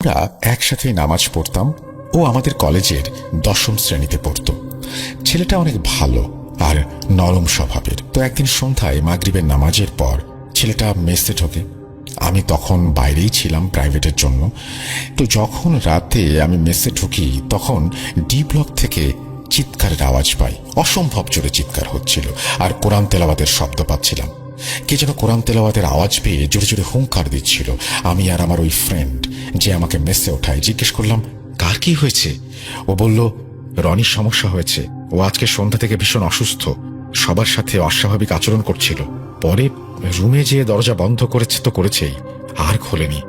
আমরা একসাথে নামাজ পড়তাম। ও আমাদের কলেজের 10ম শ্রেণীতে পড়ত। ছেলেটা অনেক ভালো আর নরম স্বভাবের। তো একদিন সন্ধ্যায় মাগরিবের নামাজের পর ছেলেটা মেসে ঢোকে। আমি তখন বাইরেই ছিলাম প্রাইভেটের জন্য। তো যখন রাতে আমি মেসে ঢুকি তখন ডি ব্লক থেকে চিৎকারের আওয়াজ পাই। অসম্ভব জোরে চিৎকার হচ্ছিল আর কোরআন তেলাওয়াতের শব্দ পাচ্ছিলাম। কে যেন কোরআন তেলাওয়াতের আওয়াজ পেয়ে জোরে জোরে হুঙ্কার দিচ্ছিল। আমি আর আমার ওই ফ্রেন্ড যে আমাকে মেসে ওঠায় জিজ্ঞেস করলাম, কার কি হয়েছে? ও বলল, রনির সমস্যা হয়েছে। ও আজকে সন্ধ্যা থেকে ভীষণ অসুস্থ, সবার সাথে অস্বাভাবিক আচরণ করছিল। পরে রুমে যেয়ে দরজা বন্ধ করেছে তো করেছেই, আর খোলেনি।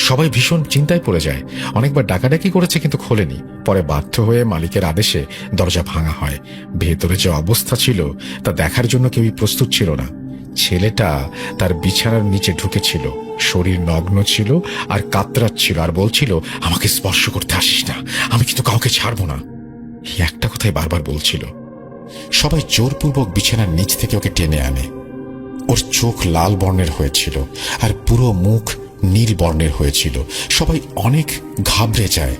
সবাই ভীষণ চিন্তায় পড়ে যায়। অনেকবার ডাকাডাকি করেছে কিন্তু খোলেনি। পরে বাধ্য হয়ে মালিকের আদেশে দরজা ভাঙা হয়। ভেতরে যে অবস্থা ছিল তা দেখার জন্য কেউই প্রস্তুত ছিল না। ছেলেটা তার বিছানার নিচে ঢুকেছিল, শরীর নগ্ন ছিল আর কাতরাচ্ছিল আর বলছিল, আমাকে স্পর্শ করতে আসিস না, আমি কিন্তু কাউকে ছাড়বো না। এই একটা কথাই বারবার বলছিল। সবাই জোরপূর্বক বিছানার নিচ থেকে ওকে টেনে আনে। ওর চোখ লাল বর্ণের হয়েছিল আর পুরো মুখ নীল বর্ণের হয়েছিল। সবাই অনেক ঘাবড়ে যায়।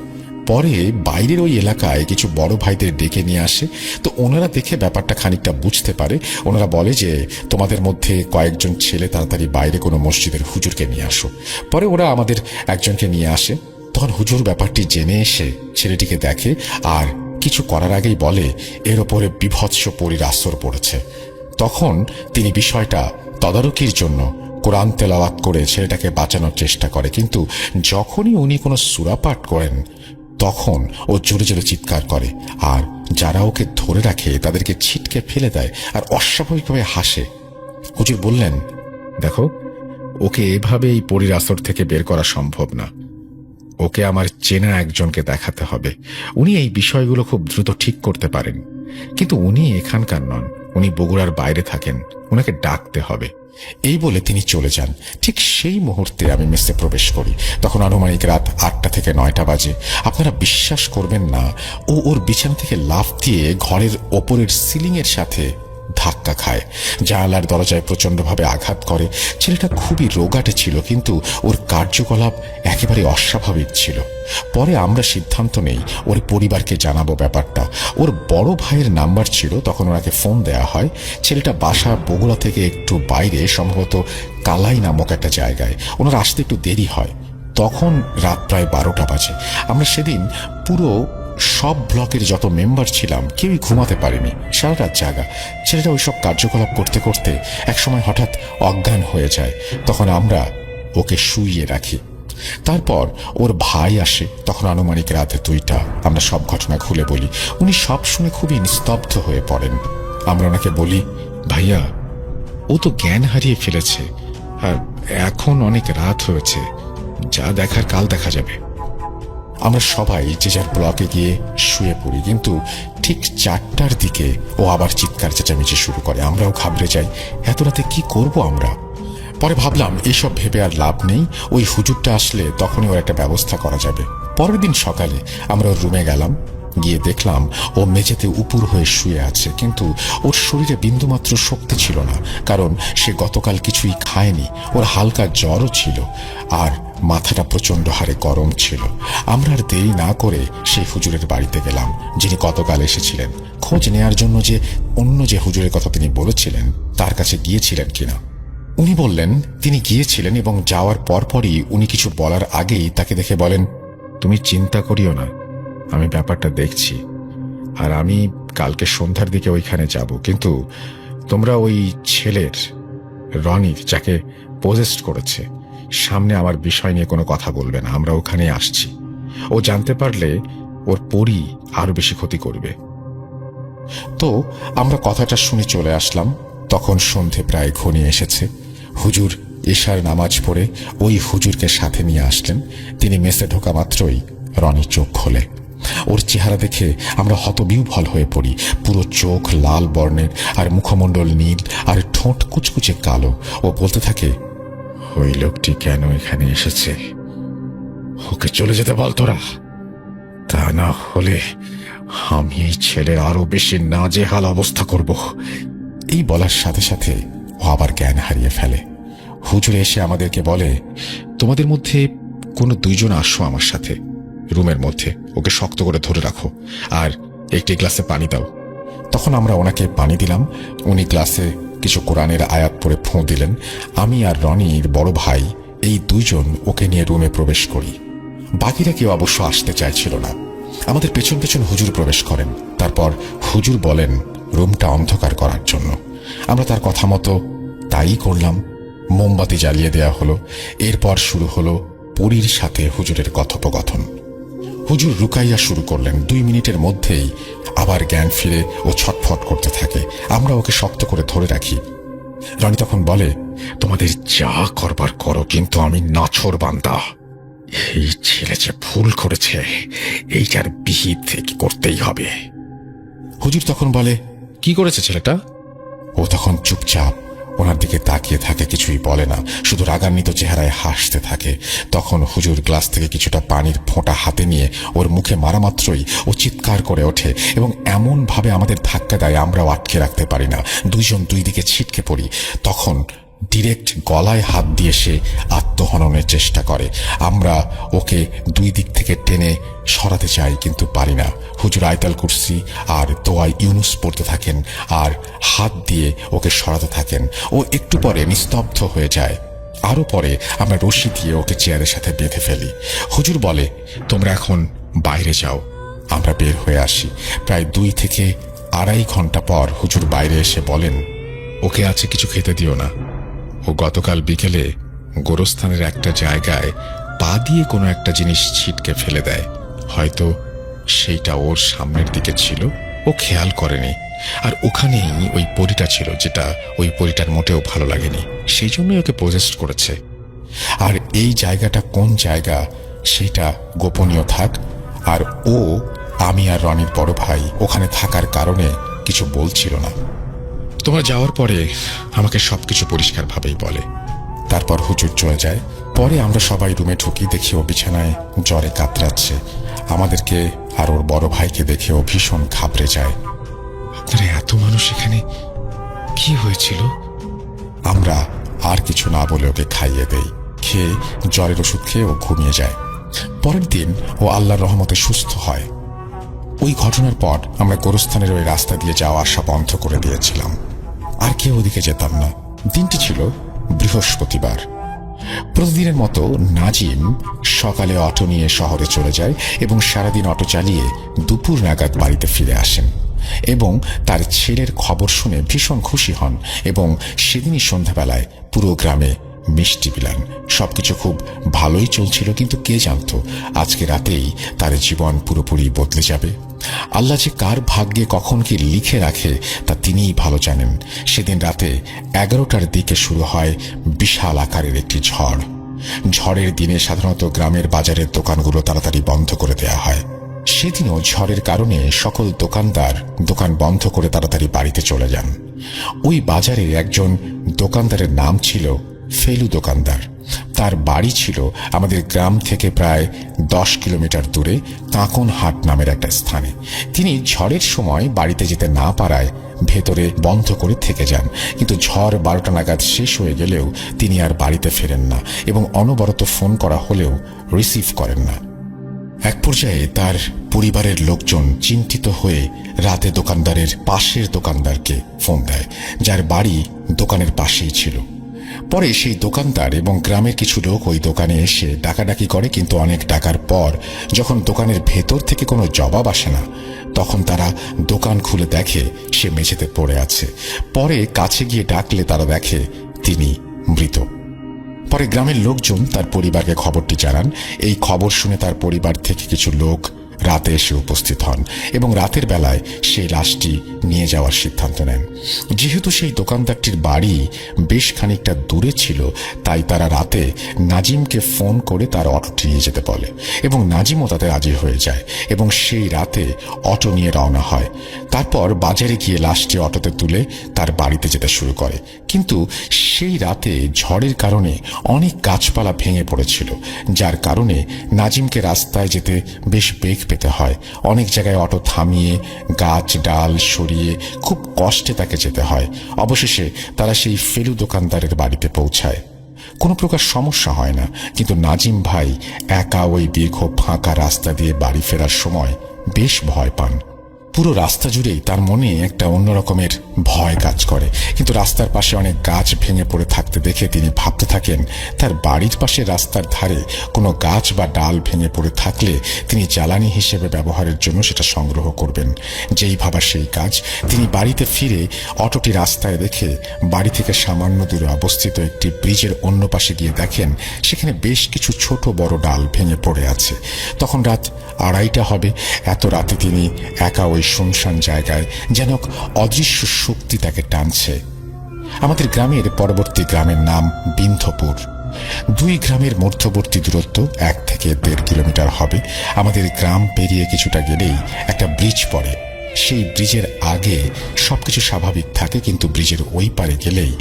পরে বাইরের ওই এলাকায় কিছু বড় ভাইদের ডেকে নিয়ে আসে। তো ওনারা দেখে ব্যাপারটা খানিকটা বুঝতে পারে। ওনারা বলে যে, তোমাদের মধ্যে কয়েকজন ছেলে তাড়াতাড়ি বাইরে কোনো মসজিদের হুজুরকে নিয়ে আসো। পরে ওরা আমাদের একজনকে নিয়ে আসে। তখন হুজুর ব্যাপারটি জেনে এসে ছেলেটিকে দেখে আর কিছু করার আগেই বলে, এর ওপরে বিভৎস পরীর আসর পড়েছে। তখন তিনি বিষয়টা তদারকির জন্য কোরআন তেলাওয়াত করে ছেলেটাকে বাঁচানোর চেষ্টা করে। কিন্তু যখনই উনি কোনো সূরা পাঠ করেন তখন ও জোরে জোরে চিৎকার করে আর যারা ওকে ধরে রাখে তাদেরকে ছিটকে ফেলে দেয় আর অস্বাভাবিকভাবে হাসে। হুজুর বললেন, দেখো, ওকে এভাবে এই পরীর আসর থেকে বের করা সম্ভব না। ওকে আমার চেনা একজনকে দেখাতে হবে। উনি এই বিষয়গুলো খুব দ্রুত ঠিক করতে পারেন। কিন্তু উনি এখানকার নন, উনি বগুড়ার বাইরে থাকেন। ওনাকে ডাকতে হবে। এই বলে তিনি চলে যান। ঠিক সেই মুহূর্তে আমি মেসে প্রবেশ করি। তখন আনুমানিক রাত 8টা থেকে 9টা বাজে। আপনারা বিশ্বাস করবেন না, ও ওর বিছানা থেকে লাফ দিয়ে ঘরের ওপরের সিলিং এর সাথে ধাক্কা খায়, জানালার দরজায় প্রচন্ডভাবে আঘাত করে। ছেলেটা খুবই রোগাটে ছিল কিন্তু ওর কার্যকলাপ একেবারে অস্বাভাবিক ছিল। পরে আমরা সিদ্ধান্ত নেই ওর পরিবারকে জানাবো ব্যাপারটা। ওর বড় ভাইয়ের নাম্বার ছিল, তখন ওনাকে ফোন দেয়া হয়। ছেলেটা বাসা বগুড়া থেকে একটু বাইরে, সম্ভবত কালাই নামক একটা জায়গায়। ওনার আসতে একটু দেরি হয়। তখন রাত প্রায় 12টা বাজে। আমরা সেদিন পুরো সব ব্লকের যত মেম্বার ছিলাম কেউই ঘুমাতে পারেনি, সারা রাত জাগা। ছেলেটা ওইসব কার্যকলাপ করতে করতে একসময় হঠাৎ অজ্ঞান হয়ে যায়। তখন আমরা ওকে শুইয়ে রাখি। তারপর ওর ভাই আসে। তখন আনুমানিক রাত 2টা। আমরা সব ঘটনা খুলে বলি। উনি সব শুনে খুবই নিস্তব্ধ হয়ে পড়েন। আমরা ওনাকে বলি, ভাইয়া, ও তো জ্ঞান হারিয়ে ফেলেছে আর এখন অনেক রাত হয়েছে, যা দেখার কাল দেখা যাবে। আমরা সবাই যে যার ব্লকে গিয়ে শুয়ে পড়ি। কিন্তু ঠিক 4টার দিকে ও আবার চিৎকার চেঁচামেচি শুরু করে। আমরাও ঘাবড়ে যাই, এত রাতে কি করব আমরা। পরে ভাবলাম এইসব ভেবে আর লাভ নেই, ওই হুজুরটা আসলে তখনই ওর একটা ব্যবস্থা করা যাবে। পরের দিন সকালে আমরা ওর রুমে গেলাম। গিয়ে দেখলাম ও মেঝেতে উপুর হয়ে শুয়ে আছে, কিন্তু ওর শরীরে বিন্দুমাত্র শক্তি ছিল না, কারণ সে গতকাল কিছুই খায়নি। ওর হালকা জ্বরও ছিল আর মাথাটা প্রচন্ড হারে গরম ছিল। আমরা আর দেরি না করে সেই হুজুরের বাড়িতে গেলাম, যিনি গতকাল এসেছিলেন, খোঁজ নেয়ার জন্য যে অন্য যে হুজুরের কথা তিনি বলেছিলেন তার কাছে গিয়েছিলেন কিনা। উনি বললেন তিনি গিয়েছিলেন এবং যাওয়ার পরপরই উনি কিছু বলার আগেই তাকে দেখে বলেন, তুমি চিন্তা করিও না, আমি ব্যাপারটা দেখছি আর আমি কালকে সন্ধ্যার দিকে ওইখানে যাব। কিন্তু তোমরা ওই ছেলের, রনির, যাকে পজেস্ট করেছে, সামনে আমার বিষয় নিয়ে কোনো কথা বলবে না। আমরা ওখানে আসছি। ও জানতে পারলে ওর পরই আরো বেশি ক্ষতি করবে। তো আমরা কথাটা শুনে চলে আসলাম। তখন সন্ধে প্রায় ঘনিয়ে এসেছে। হুজুর এশার নামাজ পড়ে ওই হুজুরকে সাথে নিয়ে আসলেন। তিনি মেসে ঢোকা মাত্রই রনির চোখ খোলে। ওর চেহারা দেখে আমরা হতবিহ্বল হয়ে পড়ি। পুরো চোখ লাল বর্ণের আর মুখমণ্ডল নীল আর ঠোঁট কুচকুচে কালো। ও বলতে থাকে, ওই লোকটি কেন এখানে এসেছে? ওকে চলে যেতে বল তোরা, তা না হলে আমি এই ছেলের আরো বেশি নাজেহাল অবস্থা করব। এই বলার সাথে সাথে ও আবার জ্ঞান হারিয়ে ফেলে। হুজুর এসে আমাদেরকে বলে, তোমাদের মধ্যে কোনো দুইজন আসো আমার সাথে রুমের মধ্যে, ওকে শক্ত করে ধরে রাখো, আর একটি গ্লাসে পানি দাও। তখন আমরা ওনাকে পানি দিলাম। উনি গ্লাসে কিছু কোরআনের আয়াত পড়ে ফোঁ দিলেন। আমি আর রনির বড় ভাই এই দুইজন ওকে নিয়ে রুমে প্রবেশ করি। বাকিরা কেউ অবশ্য আসতে চাইছিল না। আমাদের পেছন পেছন হুজুর প্রবেশ করেন। তারপর হুজুর বলেন রুমটা অন্ধকার করার জন্য। আমরা তার কথা মতো তাই করলাম। মোমবাতি জ্বালিয়ে দেয়া হলো। এরপর শুরু হলো পরীর সাথে হুজুরের কথোপকথন। হুজুর রুকাইয়া শুরু করলেন। 2 মিনিটের মধ্যেই আবার জ্ঞান ফিরে ও ছটফট করতে থাকে। আমরা ওকে শক্ত করে ধরে রাখি। রনি তখন বলে, তোমাদের যা করবার করো, কিন্তু আমি নাছোড় বান্দা। এই ছেলে যে ভুল করেছে, এইটার বিহিত করতেই হবে। হুজুর তখন বলে, কি করেছে ছেলেটা? ও তখন চুপচাপ ওনার দিকে তাকিয়ে থাকে, কিছুই বলে না, শুধু রাগান্বিত চেহারায় হাসতে থাকে। তখন হুজুর গ্লাস থেকে কিছুটা পানির ফোঁটা হাতে নিয়ে ওর মুখে মারা মাত্রই ও চিৎকার করে ওঠে এবং এমন ভাবে আমাদের ধাক্কা দেয় আমরাও আটকে রাখতে পারি না। দুইজন দুই দিকে ছিটকে পড়ি। তখন ডিরেক্ট গলায় হাত দিয়ে সে আত্মহননের চেষ্টা করে। আমরা ওকে 2 দিক থেকে টেনে সরাতে চাই, কিন্তু পারি না। হুজুর আয়তাল কুরসি আর দোয়া ইউনুস পড়তে থাকেন আর হাত দিয়ে ওকে সরাতে থাকেন। ও একটু পরে নিস্তব্ধ হয়ে যায়। আরো পরে আমরা রশি দিয়ে ওকে চেয়ারের সাথে বেঁধে ফেলি। হুজুর বলে, তোমরা এখন বাইরে যাও। আমরা বের হয়ে আসি। প্রায় 2 থেকে আড়াই ঘন্টা পর হুজুর বাইরে এসে বলেন, ওকে আছে কিছু খেতে দিও না। ও গতকাল বিকেলে গোরস্থানের একটা জায়গায় পা দিয়ে কোনো একটা জিনিস ছিটকে ফেলে দেয়। হয়তো সেইটা ওর সামনের দিকে ছিল, ও খেয়াল করেনি। আর ওখানেই ওই পরীটা ছিল, যেটা ওই পরীটার মোটেও ভালো লাগেনি। সেই জন্যই ওকে পজেস্ট করেছে। আর এই জায়গাটা কোন জায়গা সেটা গোপনীয় থাক। আর ও, আমি আর রনির বড় ভাই ওখানে থাকার কারণে কিছু বলছিল না। তোমরা যাওয়ার পরে আমাকে সবকিছু পরিষ্কারভাবেই বলে। তারপর হুজুর চলে যায়। পরে আমরা সবাই রুমে ঢুকি, দেখি ও বিছানায় জ্বরে কাতরাচ্ছে। আমাদেরকে আর ওর বড় ভাইকে দেখে ও ভীষণ ঘাবড়ে যায়। আপনারা এত মানুষ এখানে, কি হয়েছিল? আমরা আর কিছু না বলে ওকে খাইয়ে দেই। খেয়ে জ্বরের ওষুধ খেয়ে ও ঘুমিয়ে যায়। পরের দিন ও আল্লাহর রহমতে সুস্থ হয়। ওই ঘটনার পর আমরা গোরস্থানের ওই রাস্তা দিয়ে যাওয়া আসা বন্ধ করে দিয়েছিলাম। আর কেউ ওদিকে যেতাম না। দিনটি ছিল বৃহস্পতিবার। প্রতিদিনের মতো নাজিম সকালে অটো নিয়ে শহরে চলে যায় এবং সারাদিন অটো চালিয়ে দুপুর নাগাদ বাড়িতে ফিরে আসেন এবং তার ছেলের খবর শুনে ভীষণ খুশি হন এবং সেদিনই সন্ধ্যাবেলায় পুরো গ্রামে মিষ্টি বিলান। সবকিছু খুব ভালোই চলছিল, কিন্তু কে জানত আজকে রাতেই তার জীবন পুরোপুরি বদলে যাবে। আল্লাহ যে কার ভাগ্যে কখন কি লিখে রাখে তা তিনিই ভালো জানেন। সেদিন রাতে 11টার দিকে শুরু হয় বিশাল আকারের একটি ঝড়। ঝড়ের দিনে সাধারণত গ্রামের বাজারের দোকানগুলো তাড়াতাড়ি বন্ধ করে দেয়া হয়। সেদিনও ঝড়ের কারণে সকল দোকানদার দোকান বন্ধ করে তাড়াতাড়ি বাড়িতে চলে যান। ওই বাজারে একজন দোকানদারের নাম ছিল ফেলু দোকানদার। তার বাড়ি ছিল আমাদের গ্রাম থেকে প্রায় 10 কিলোমিটার দূরে কাঁকনহাট নামের একটা স্থানে। তিনি ঝড়ের সময় বাড়িতে যেতে না পারায় ভেতরে বন্ধ করে থেকে যান, কিন্তু ঝড় 12টা নাগাদ শেষ হয়ে গেলেও তিনি আর বাড়িতে ফেরেন না এবং অনবরত ফোন করা হলেও রিসিভ করেন না। এক পর্যায়ে তার পরিবারের লোকজন চিন্তিত হয়ে রাতে দোকানদারের পাশের দোকানদারকে ফোন দেয়, যার বাড়ি দোকানের পাশেই ছিল। পরে সেই দোকানদার এবং গ্রামের কিছু লোক ওই দোকানে এসে ডাকাডাকি করে, কিন্তু অনেক ডাকার পর যখন দোকানের ভেতর থেকে কোনো জবাব আসে না, তখন তারা দোকান খুলে দেখে সে মেঝেতে পড়ে আছে। পরে কাছে গিয়ে ডাকলে তারা দেখে তিনি মৃত। পরে গ্রামের লোকজন তার পরিবারকে খবরটি জানান। এই খবর শুনে তার পরিবার থেকে কিছু লোক রাতে এসে উপস্থিত হন এবং রাতের বেলায় সেই লাশটি নিয়ে যাওয়ার সিদ্ধান্ত নেন। যেহেতু সেই দোকানদারটির বাড়ি বেশ খানিকটা দূরে ছিল, তাই তারা রাতে নাজিমকে ফোন করে তার অটোটি নিয়ে যেতে বলে এবং নাজিমও তাতে রাজি হয়ে যায় এবং সেই রাতে অটো নিয়ে রওনা হয়। তারপর বাজারে গিয়ে লাশটি অটোতে তুলে তার বাড়িতে যেতে শুরু করে। কিন্তু সেই রাতে ঝড়ের কারণে অনেক গাছপালা ভেঙে পড়েছিল, যার কারণে নাজিমকে রাস্তায় যেতে বেশ বেগ পেতে হয়। অনেক জায়গায় অটো থামিয়ে গাছ ডাল সরিয়ে খুব কষ্টে তাকে যেতে হয়। অবশেষে তারা সেই ফেলু দোকানদারের বাড়িতে পৌঁছায়। কোনো প্রকার সমস্যা হয় না। কিন্তু নাজিম ভাই একা ওই দীর্ঘ ফাঁকা রাস্তা দিয়ে বাড়ি ফেরার সময় বেশ ভয় পান। পুরো রাস্তা জুড়েই তার মনে একটা অন্য রকমের ভয় কাজ করে। কিন্তু রাস্তার পাশে অনেক গাছ ভেঙে পড়ে থাকতে দেখে তিনি ভাবতে থাকেন তার বাড়ির পাশে রাস্তার ধারে কোনো গাছ বা ডাল ভেঙে পড়ে থাকলে তিনি জ্বালানি হিসেবে ব্যবহারের জন্য সেটা সংগ্রহ করবেন। যেই ভাবা সেই কাজ। তিনি বাড়িতে ফিরে অটোটি রাস্তায় রেখে বাড়ি থেকে সামান্য দূরে অবস্থিত একটি ব্রিজের অন্য পাশে গিয়ে দেখেন সেখানে বেশ কিছু ছোট বড় ডাল ভেঙে পড়ে আছে। তখন রাত 2:30 হবে। এত রাতে তিনি একা ওই শুনশান জায়গায় যেন অদৃশ্য শক্তি তাকে টানছে। আমাদের গ্রামের পরবর্তী গ্রামের নাম বিন্ধ্যপুর। দুই গ্রামের মধ্যবর্তী দূরত্ব 1 থেকে 1.5 কিলোমিটার হবে। আমাদের গ্রাম পেরিয়ে কিছুটা গেলেই একটা ব্রিজ পড়ে। সেই ব্রিজের আগে সবকিছু স্বাভাবিক থাকে, কিন্তু ব্রিজের ওই পারে গেলেই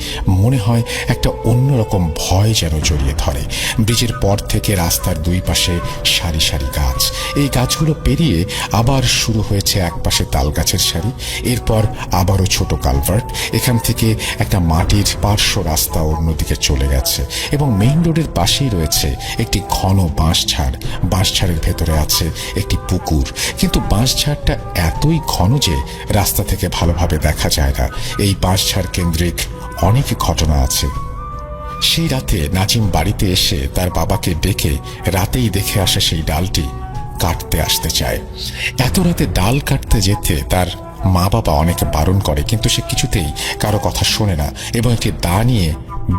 মনে হয় একটা অন্যরকম ভয় যেন জড়িয়ে ধরে। ব্রিজের পর থেকে রাস্তার দুই পাশে সারি সারি গাছ। এই গাছগুলো পেরিয়ে আবার শুরু হয়েছে এক পাশে তাল গাছের সারি, এরপর আবারও ছোট কালভার্ট। এখান থেকে একটা মাটির পার্শ্ব রাস্তা অন্যদিকে চলে গেছে এবং মেইন রোডের পাশেই রয়েছে একটি ঘন বাঁশঝাড়। বাঁশঝাড়ের ভেতরে আছে একটি পুকুর, কিন্তু বাঁশঝাড়টা এতই ঘন যে রাস্তা থেকে ভালোভাবে দেখা যায় না। এই বাঁশঝাড় কেন্দ্রিক অনেক ঘটনা আছে। সেই রাতে নাজিম বাড়িতে এসে তার বাবাকে ডেকে রাতেই দেখে আসে সেই ডালটি কাটতে আসতে চায়। এত রাতে ডাল কাটতে যেতে তার মা বাবা অনেক বারণ করে, কিন্তু সে কিছুতেই কারো কথা শোনে না এবং একটি দা নিয়ে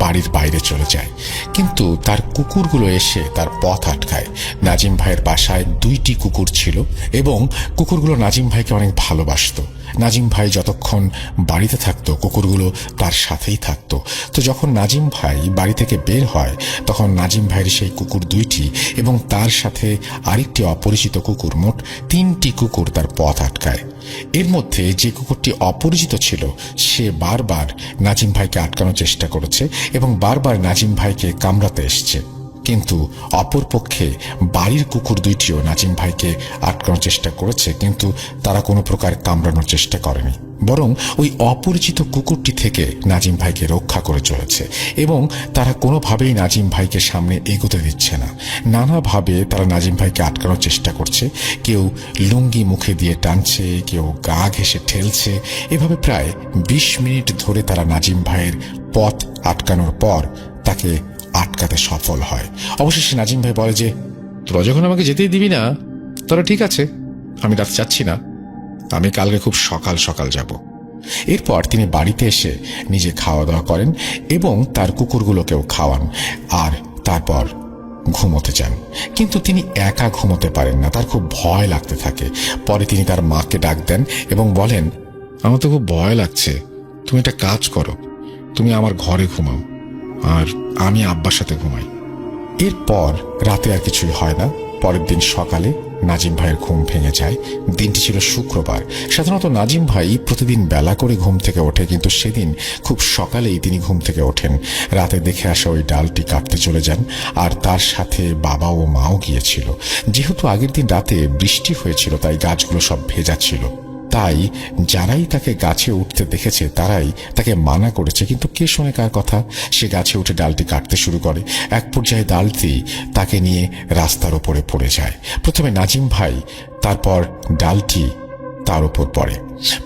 বাড়ির বাইরে চলে যায়। কিন্তু তার কুকুরগুলো এসে তার পথ আটকায়। নাজিম ভাইয়ের বাসায় 2টি কুকুর ছিল এবং কুকুরগুলো নাজিম ভাইকে অনেক ভালোবাসতো। নাজিম ভাই যতক্ষণ বাড়িতে থাকতো কুকুরগুলো তার সাথেই থাকতো। তো যখন নাজিম ভাই বাড়ি থেকে বের হয় তখন নাজিম ভাইয়ের সেই কুকুর 2টি এবং তার সাথে আরেকটি অপরিচিত কুকুর, মোট 3টি কুকুর তার পথ আটকায়। এর মধ্যে যে কুকুরটি অপরিচিত ছিল সে বারবার নাজিম ভাইকে আটকানোর চেষ্টা করেছে এবং বারবার নাজিম ভাইকে কামড়াতে এসছে। কিন্তু অপরপক্ষে বাড়ির কুকুর 2টিও নাজিম ভাইকে আটকানোর চেষ্টা করেছে, কিন্তু তারা কোনো প্রকার কামড়ানোর চেষ্টা করেনি, বরং ওই অপরিচিত কুকুরটি থেকে নাজিম ভাইকে রক্ষা করে চলেছে এবং তারা কোনোভাবেই নাজিম ভাইকে সামনে এগোতে দিচ্ছে না। নানাভাবে তারা নাজিম ভাইকে আটকানোর চেষ্টা করছে। কেউ লুঙ্গি মুখে দিয়ে টানছে, কেউ গা ঘেঁষে ঠেলছে। এভাবে প্রায় 20 মিনিট ধরে তারা নাজিম ভাইয়ের পথ আটকানোর পর তাকে আটকাতে সফল হয়। অবশেষে নাজিম ভাই বলে যে, তোরা যখন আমাকে যেতেই দিবি না তোরা ঠিক আছে, আমি রাত যাচ্ছি না, আমি কালকে খুব সকাল সকাল যাব। এরপর তিনি বাড়িতে এসে নিজে খাওয়া দাওয়া করেন এবং তার কুকুরগুলোকেও খাওয়ান আর তারপর ঘুমোতে যান। কিন্তু তিনি একা ঘুমোতে পারেন না, তার খুব ভয় লাগতে থাকে। পরে তিনি তার মাকে ডাক দেন এবং বলেন, আমার তো খুব ভয় লাগছে, তুমি একটা কাজ করো, তুমি আমার ঘরে ঘুমাও আর আমি আব্বার সাথে ঘুমাই। এরপর রাতে আর কিছুই হয় না। পরের দিন সকালে নাজিম ভাইয়ের ঘুম ভেঙে যায়। দিনটি ছিল শুক্রবার। সাধারণত নাজিম ভাই প্রতিদিন বেলা করে ঘুম থেকে ওঠে, কিন্তু সেদিন খুব সকালেই তিনি ঘুম থেকে ওঠেন। রাতে দেখে আসা ওই ডালটি কাটতে চলে যান আর তার সাথে বাবা ও মাও গিয়েছিল। যেহেতু আগের দিন রাতে বৃষ্টি হয়েছিল তাই গাছগুলো সব ভেজা ছিল। তাই যারাই তাকে গাছে উঠতে দেখেছে তারাই তাকে মানা করেছে, কিন্তু কে শোনে কার কথা। সে গাছে উঠে ডালটি কাটতে শুরু করে। এক পর্যায়ে ডালটি তাকে নিয়ে রাস্তার উপরে পড়ে যায়। প্রথমে নাজিম ভাই, তারপর ডালটি তার উপর পড়ে।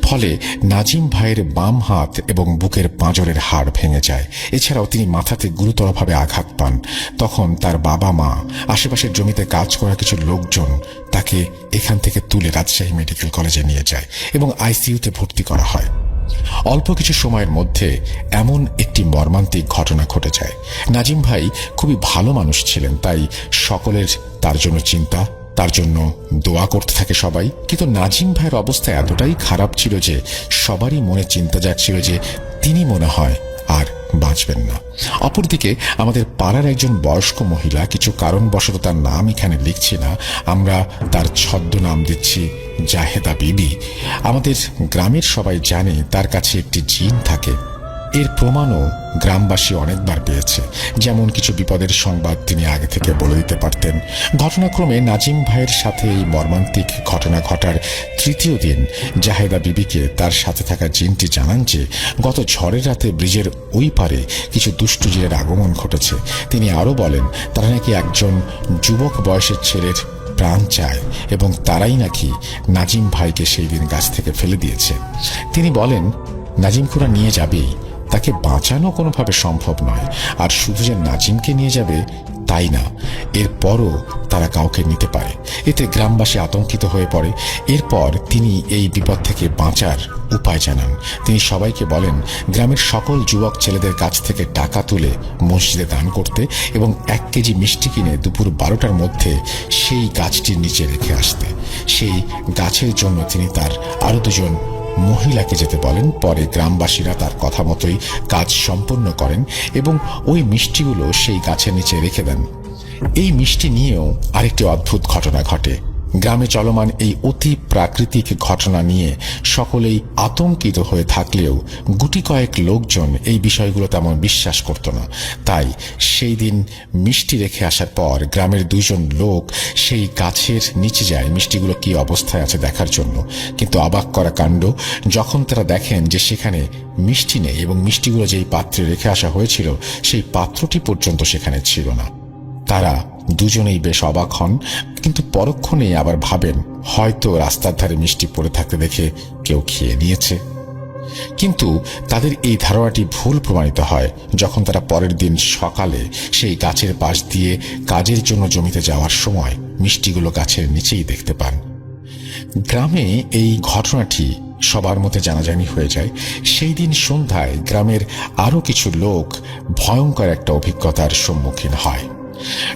ফলে নাজিম ভাইয়ের বাম হাত এবং বুকের পাঁজরের হাড় ভেঙে যায়। এছাড়াও তিনি মাথাতে গুরুতরভাবে আঘাত পান। তখন তার বাবা মা, আশেপাশের জমিতে কাজ করা কিছু লোকজন তাকে এখান থেকে তুলে রাজশাহী মেডিকেল কলেজে নিয়ে যায় এবং আইসিইউতে ভর্তি করা হয়। অল্প কিছু সময়ের মধ্যে এমন একটি মর্মান্তিক ঘটনা ঘটে যায়। নাজিম ভাই খুবই ভালো মানুষ ছিলেন, তাই সকলের তার জন্য চিন্তা, তার জন্য দোয়া করতে থাকে সবাই। কিন্তু নাজিম ভাইয়ের অবস্থা এতটাই খারাপ ছিল যে সবারই মনে চিন্তা যাচ্ছিল যে তিনি মনে হয় আর বাঁচবেন না। অপরদিকে আমাদের পাড়ার একজন বয়স্ক মহিলা, কিছু কারণবশত তার নাম এখানে লিখছি না, আমরা তার ছদ্মনাম দিচ্ছি জাহেদা বিবি। আমাদের গ্রামের সবাই জানে তার কাছে একটি জিন থাকে। এর প্রমাণও গ্রামবাসী অনেকবার পেয়েছে। যেমন কিছু বিপদের সংবাদ তিনি আগে থেকে বলে দিতে পারতেন। ঘটনাক্রমে নাজিম ভাইয়ের সাথে এই মর্মান্তিক ঘটনা ঘটার তৃতীয় দিন জাহেদা বিবিকে তার সাথে থাকা জিনটি জানান যে গত ঝড়ের রাতে ব্রিজের ওই পারে কিছু দুষ্টু জিনের আগমন ঘটেছে। তিনি আরও বলেন তারা নাকি একজন যুবক বয়সের ছেলের প্রাণ চায় এবং তারাই নাকি নাজিম ভাইকে সেই দিন গাছ থেকে ফেলে দিয়েছে। তিনি বলেন নাজিম খুড়া নিয়ে যাবেই, তাকে বাঁচানো কোনোভাবে সম্ভব নয়। আর শুধু যে নাজিমকে নিয়ে যাবে তাই না, এরপরও তারা কাউকে নিতে পারে। এতে গ্রামবাসী আতঙ্কিত হয়ে পড়ে। এরপর তিনি এই বিপদ থেকে বাঁচার উপায় জানান। তিনি সবাইকে বলেন গ্রামের সকল যুবক ছেলেদের কাছ থেকে টাকা তুলে মসজিদে দান করতে এবং 1 কেজি মিষ্টি কিনে দুপুর 12টার মধ্যে সেই গাছটির নিচে রেখে আসতে। সেই গাছের জন্য তিনি তার আরো 2 জন মহিলাকে যেতে বলেন। পরে গ্রামবাসীরা তার কথা মতোই কাজ সম্পন্ন করেন এবং ওই মিষ্টিগুলো সেই গাছের নিচে রেখে দেন। এই মিষ্টি নিয়েও আরেকটি অদ্ভুত ঘটনা ঘটে। গ্রামে চলমান এই অতি প্রাকৃতিক ঘটনা নিয়ে সকলেই আতঙ্কিত হয়ে থাকলেও গুটি কয়েক লোকজন এই বিষয়গুলো তেমন বিশ্বাস করত না। তাই সেই দিন মিষ্টি রেখে আসার পর গ্রামের 2 জন লোক সেই গাছের নিচে যায় মিষ্টিগুলো কি অবস্থায় আছে দেখার জন্য। কিন্তু অবাক করা কাণ্ড, যখন তারা দেখেন যে সেখানে মিষ্টি নেই এবং মিষ্টিগুলো যেই পাত্রে রেখে আসা হয়েছিল সেই পাত্রটি পর্যন্ত সেখানে ছিল না। তারা দুজনেই বেশ অবাক হন, কিন্তু পরক্ষণেই আবার ভাবেন হয়তো রাস্তার ধারে মিষ্টি পড়ে থাকতে দেখে কেউ খেয়ে নিয়েছে। কিন্তু তাদের এই ধারণাটি ভুল প্রমাণিত হয় যখন তারা পরের দিন সকালে সেই গাছের পাশ দিয়ে কাজের জন্য জমিতে যাওয়ার সময় মিষ্টিগুলো গাছের নিচেই দেখতে পান। গ্রামে এই ঘটনাটি সবার মধ্যে জানাজানি হয়ে যায়। সেই দিন সন্ধ্যায় গ্রামের আরো কিছু লোক ভয়ঙ্কর একটা অভিজ্ঞতার সম্মুখীন হয়।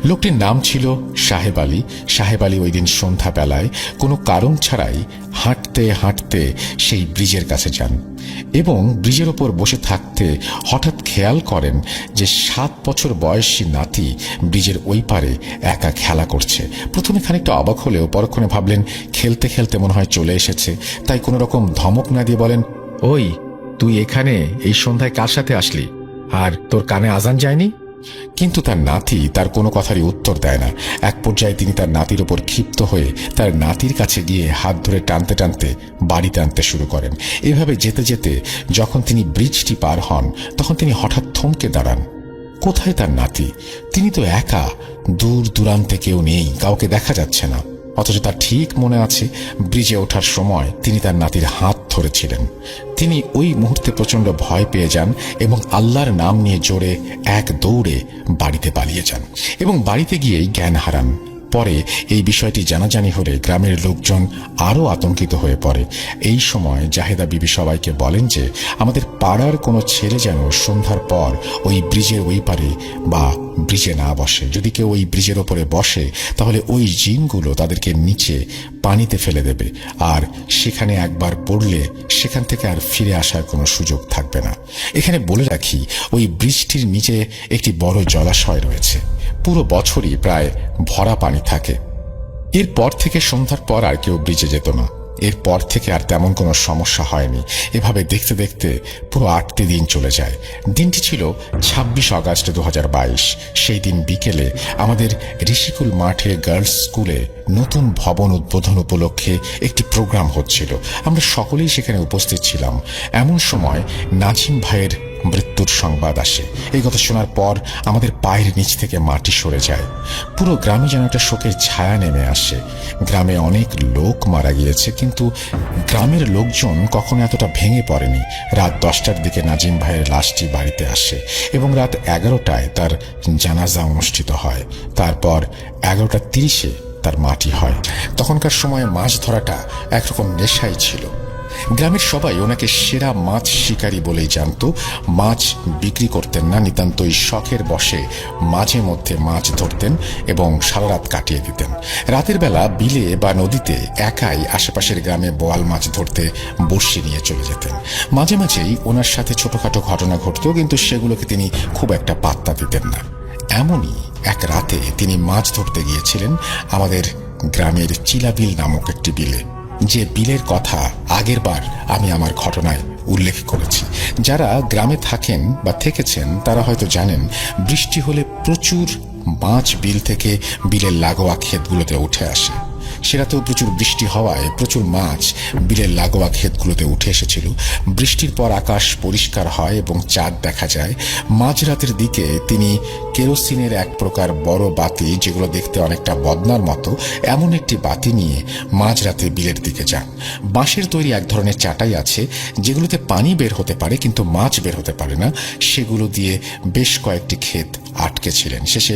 লোকটির নাম ছিল সাহেব আলী। সাহেব আলী ওই দিন সন্ধ্যাবেলায় কোনো কারণ ছাড়াই হাঁটতে হাঁটতে সেই ব্রিজের কাছে যান এবং ব্রিজের ওপর বসে থাকতে হঠাৎ খেয়াল করেন যে 7 বছর বয়সী নাতি ব্রিজের ওই পারে একা খেলা করছে। প্রথমে খানিকটা অবাক হলেও পরক্ষণে ভাবলেন খেলতে খেলতে মনে হয় চলে এসেছে। তাই কোনো রকম ধমক না দিয়ে বলেন, ওই তুই এখানে এই সন্ধ্যায় কার সাথে আসলি, আর তোর কানে আজান যায়নি? কিন্তু তার নাতি তার কোনো কথারই উত্তর দেয় না। এক পর্যায়ে তিনি তার নাতির ওপর ক্ষিপ্ত হয়ে তার নাতির কাছে গিয়ে হাত ধরে টানতে টানতে বাড়িতে আনতে শুরু করেন। এভাবে যেতে যেতে যখন তিনি ব্রিজটি পার হন তখন তিনি হঠাৎ থমকে দাঁড়ান। কোথায় তার নাতি? তিনি তো একা, দূর দূরান্তে কেউ নেই, কাউকে দেখা যাচ্ছে না। অথচ তার ঠিক মনে আছে ব্রিজে ওঠার সময় তিনি তার নাতির হাত ধরেছিলেন। তিনি ওই মুহূর্তে প্রচন্ড ভয় পেয়ে যান এবং আল্লাহর নাম নিয়ে জোরে এক দৌড়ে বাড়িতে পালিয়ে যান এবং বাড়িতে গিয়েই জ্ঞান হারান। পরে এই বিষয়টি জানাজানি হলে গ্রামের লোকজন আরো আতঙ্কিত হয়ে পড়ে। এই সময় জাহেদা বিবি সবাইকে বলেন যে আমাদের পাড়ার কোনো ছেলে যেন সন্ধ্যার পর ওই ব্রিজের ওই পারে বা ব্রিজে না বসে। যদি কেউ ওই ব্রিজের ওপরে বসে তাহলে ওই জিনগুলো তাদেরকে নিচে পানিতে ফেলে দেবে, আর সেখানে একবার পড়লে সেখান থেকে আর ফিরে আসার কোনো সুযোগ থাকবে না। এখানে বলে রাখি, ওই ব্রিজটির নিচে একটি বড় জলাশয় রয়েছে। পুরো বছরই প্রায় ভরা পানি থাকে। এরপর থেকে সন্ধ্যার পর আর কেউ ব্রিজে যেত না। এরপর থেকে আর তেমন কোনো সমস্যা হয়নি। এভাবে দেখতে দেখতে পুরো 8টি দিন চলে যায়। দিনটি ছিল 26 আগস্ট 2022। সেই দিন বিকেলে আমাদের ঋষিকুল মাঠে গার্লস স্কুলে নতুন ভবন উদ্বোধন উপলক্ষে একটি প্রোগ্রাম হচ্ছিল। আমরা সকলেই সেখানে উপস্থিত ছিলাম। এমন সময় নাজিম ভাইয়ের মৃত্যুর সংবাদ আসে। এই কথা শোনার পর আমাদের পায়ের নিচ থেকে মাটি সরে যায়। পুরো গ্রামে যেন একটা শোকের ছায়া নেমে আসে। গ্রামে অনেক লোক মারা গিয়েছে, কিন্তু গ্রামের লোকজন কখনো এতটা ভেঙে পড়েনি। রাত 10টার দিকে নাজিম ভাইয়ের লাশটি বাড়িতে আসে এবং রাত 11টায় তার জানাজা অনুষ্ঠিত হয়। তারপর 11:30-এ তার মাটি হয়। তখনকার সময়ে মাছ ধরাটা একরকম নেশাই ছিল। গ্রামের সবাই ওনাকে সেরা মাছ শিকারী বলেই জানত। মাছ বিক্রি করতেন না, নিতান্তই শখের বশে মাঝে মধ্যে মাছ ধরতেন এবং সারা রাত কাটিয়ে দিতেন। রাতের বেলা বিলে বা নদীতে একাই আশেপাশের গ্রামে বোয়াল মাছ ধরতে বড়শি নিয়ে চলে যেতেন। মাঝে মাঝেই ওনার সাথে ছোটখাটো ঘটনা ঘটত, কিন্তু সেগুলোকে তিনি খুব একটা পাত্তা দিতেন না। এমনই এক রাতে তিনি মাছ ধরতে গিয়েছিলেন আমাদের গ্রামের চিলাবিল নামক একটি বিলে। যে বিলের কথা আগেরবার আমি আমার ঘটনায় উল্লেখ করেছি। যারা গ্রামে থাকেন বা থেকেছেন তারা হয়তো জানেন, বৃষ্টি হলে প্রচুর মাছ বিল থেকে বিলের লাগোয়া ক্ষেতগুলোতে উঠে আসে। সেরাতেও প্রচুর বৃষ্টি হওয়ায় প্রচুর মাছ বিলের লাগোয়া ক্ষেতগুলোতে উঠে এসেছিল। বৃষ্টির পর আকাশ পরিষ্কার হয় এবং চাঁদ দেখা যায়। মাঝরাতের দিকে তিনি কেরোসিনের এক প্রকার বড় বাতি, যেগুলো দেখতে অনেকটা বদনার মতো, এমন একটি বাতি নিয়ে মাঝরাতে বিলের দিকে যান। বাঁশের তৈরি এক ধরনের চাটাই আছে যেগুলোতে পানি বের হতে পারে কিন্তু মাছ বের হতে পারে না। সেগুলো দিয়ে বেশ কয়েকটি ক্ষেত আটকে ছিলেন। শেষে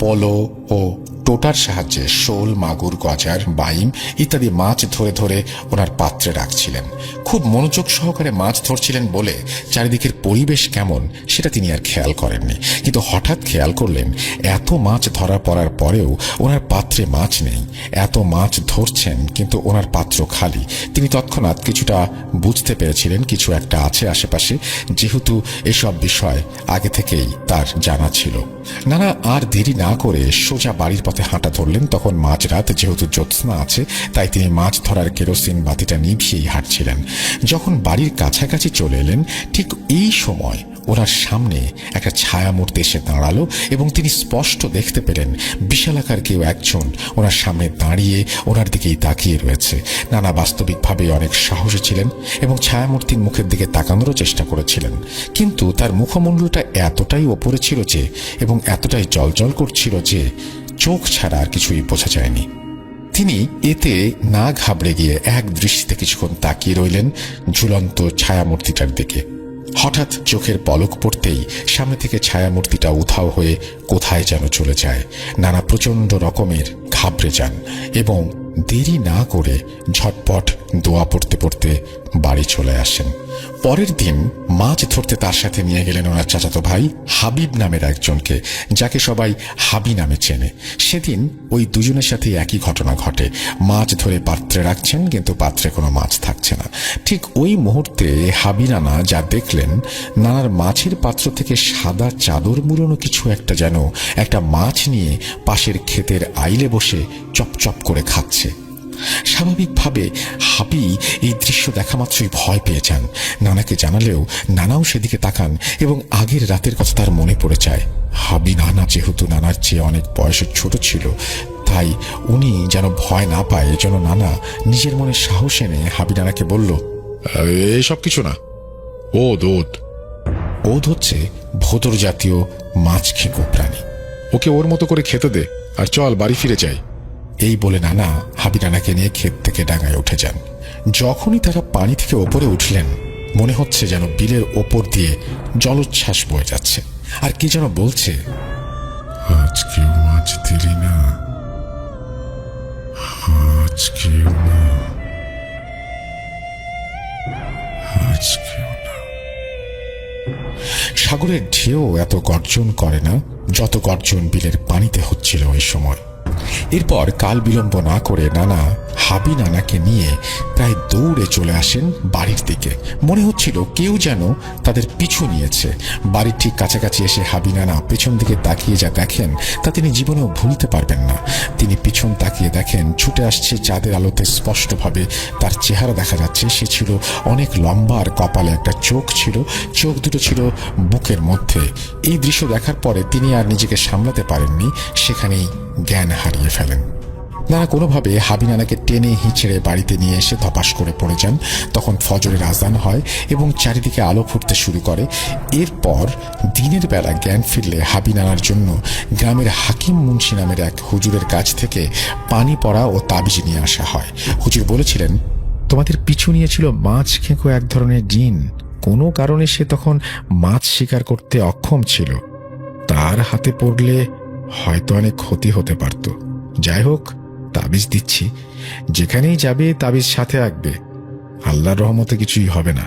পলো ও টোটার সাহায্যে শোল, মাগুর, গজার, বাইম ইত্যাদি মাছ ধরে ধরে ওনার পাত্রে রাখছিলেন। খুব মনোযোগ সহকারে মাছ ধরছিলেন বলে চারিদিকের পরিবেশ কেমন সেটা তিনি আর খেয়াল করেননি। কিন্তু হঠাৎ খেয়াল করলেন, এত মাছ ধরা পড়ার পরেও ওনার পাত্রে মাছ নেই। এত মাছ ধরছেন কিন্তু ওনার পাত্র খালি। তিনি তৎক্ষণাৎ কিছুটা বুঝতে পেরেছিলেন কিছু একটা আছে আশেপাশে, যেহেতু এসব বিষয় আগে থেকেই তার জানা ছিল। নানা আর দেরি না করে সোজা বাড়ির পথে হাঁটা ধরলেন। তখন মাঝরাত, যেহেতু জ্যোৎস্না আছে তাই তিনি মাছ ধরার কেরোসিন বাতিটা নিভিয়েই হাঁটছিলেন। যখন বাড়ির কাছাকাছি চলে এলেন, ঠিক এই সময় ওনার সামনে একটা ছায়ামূর্তি এসে দাঁড়ালো এবং তিনি স্পষ্ট দেখতে পেলেন বিশালাকার কেউ একজন ওনার সামনে দাঁড়িয়ে ওনার দিকেই তাকিয়ে রয়েছে। নানা বাস্তবিকভাবে অনেক সাহসী ছিলেন এবং ছায়ামূর্তির মুখের দিকে তাকানোরও চেষ্টা করেছিলেন, কিন্তু তার মুখমণ্ডলটা এতটাই ওপরে ছিল যে এবং এতটাই জ্বলজ্বল করছিল যে চোখ ছাড়া আর কিছুই বোঝা যায়নি। তিনি এতে না ঘাবড়ে গিয়ে এক দৃষ্টিতে কিছুক্ষণ তাকিয়ে রইলেন ঝুলন্ত ছায়ামূর্তিটার দিকে। হঠাৎ চোখের পলক পড়তেই সামনে থেকে ছায়ামূর্তিটা উধাও হয়ে কোথায় যেন চলে যায়। নানা প্রচন্ড রকমের ঘাবড়ে যান এবং দেরি না করে ঝটপট দোয়া পড়তে পড়তে বাড়ি চলে আসেন। পরের দিন মাছ ধরতে তার সাথে নিয়ে গেলেন ওনার চাচাতো ভাই হাবিব নামের একজনকে, যাকে সবাই হাবি নামে চেনে। সেদিন ওই দুজনের সাথে একই ঘটনা ঘটে। মাছ ধরে পাত্রে রাখছেন কিন্তু পাত্রে কোনো মাছ থাকছে না। ঠিক ওই মুহূর্তে হাবি নানা যা দেখলেন, নানার মাছের পাত্র থেকে সাদা চাদর মুড়ানো কিছু একটা যেন একটা মাছ নিয়ে পাশের ক্ষেতের আইলে বসে চপচপ করে খাচ্ছে। স্বাভাবিকভাবে হাবি এই দৃশ্য দেখা মাত্রই ভয় পেয়ে যান। নানাকে জানালেও নানাও সেদিকে তাকান এবং আগের রাতের কথা তার মনে পড়ে যায়। হাবি নানা যেহেতু নানার চেয়ে অনেক বয়সে ছোট ছিল, তাই উনি যেন ভয় না পায়, যেন নানা নিজের মনে সাহস এনে হাবি নানাকে বলল, এসব কিছু না, ওদ ওদ ওদ হচ্ছে ভোদর জাতীয় মাছ খেকো প্রাণী। ওকে ওর মতো করে খেতে দে আর চল বাড়ি ফিরে যাই। এই বলে নানা হাবি নানাকে নিয়ে ক্ষেত থেকে ডাঙায় উঠে যান। যখনই তারা পানি থেকে ওপরে উঠলেন, মনে হচ্ছে যেন বিলের ওপর দিয়ে জলোচ্ছ্বাস বয়ে যাচ্ছে আর কি যেন বলছে, আজকেও মাছ দিলি না, আজকেও না, আজকেও না। সাগরের ঢেউ এত গর্জন করে না যত গর্জন বিলের পানিতে হচ্ছিল ওই সময়। এরপর কাল বিলম্ব না করে নানা হাবি নানাকে নিয়ে প্রায় দৌড়ে চলে আসেন বাড়ির দিকে। মনে হচ্ছিল কেউ যেন তাদের পিছু নিয়েছে। বাড়ির ঠিক কাছাকাছি এসে হাবি নানা পেছন দিকে তাকিয়ে যা দেখেন তা তিনি জীবনেও ভুলতে পারবেন না। তিনি পিছন তাকিয়ে দেখেন ছুটে আসছে চাঁদের আলোতে স্পষ্টভাবে তার চেহারা দেখা যাচ্ছে। সে ছিল অনেক লম্বা আর কপালে একটা চোখ ছিল, চোখ দুটো ছিল বুকের মধ্যে। এই দৃশ্য দেখার পরে তিনি আর নিজেকে সামলাতে পারেননি, সেখানেই জ্ঞান হারিয়ে ফেলেন। নানা কোনোভাবে হাবি নানাকে টেনে হিঁচড়ে বাড়িতে নিয়ে এসে ধপাস করে পড়ে যান। তখন ফজরের আজান হয় এবং চারিদিকে আলো ফুটতে শুরু করে। এরপর দিনের বেলা জ্ঞান ফিরলে হাবি নানার জন্য গ্রামের হাকিম মুন্সি নামের এক হুজুরের কাছ থেকে পানি পড়া ও তাবিজ নিয়ে আসা হয়। হুজুর বলেছিলেন, তোমাদের পিছু নিয়েছিল মাছ খেঁকো এক ধরনের জিন। কোনো কারণে সে তখন মাছ শিকার করতে অক্ষম ছিল। তার হাতে পড়লে হয়তো অনেক ক্ষতি হতে পারত। যাই হোক, তাবিজ দিচ্ছি, যেখানেই যাবে তাবিজ সাথে রাখবে, আল্লাহর রহমতে কিছুই হবে না।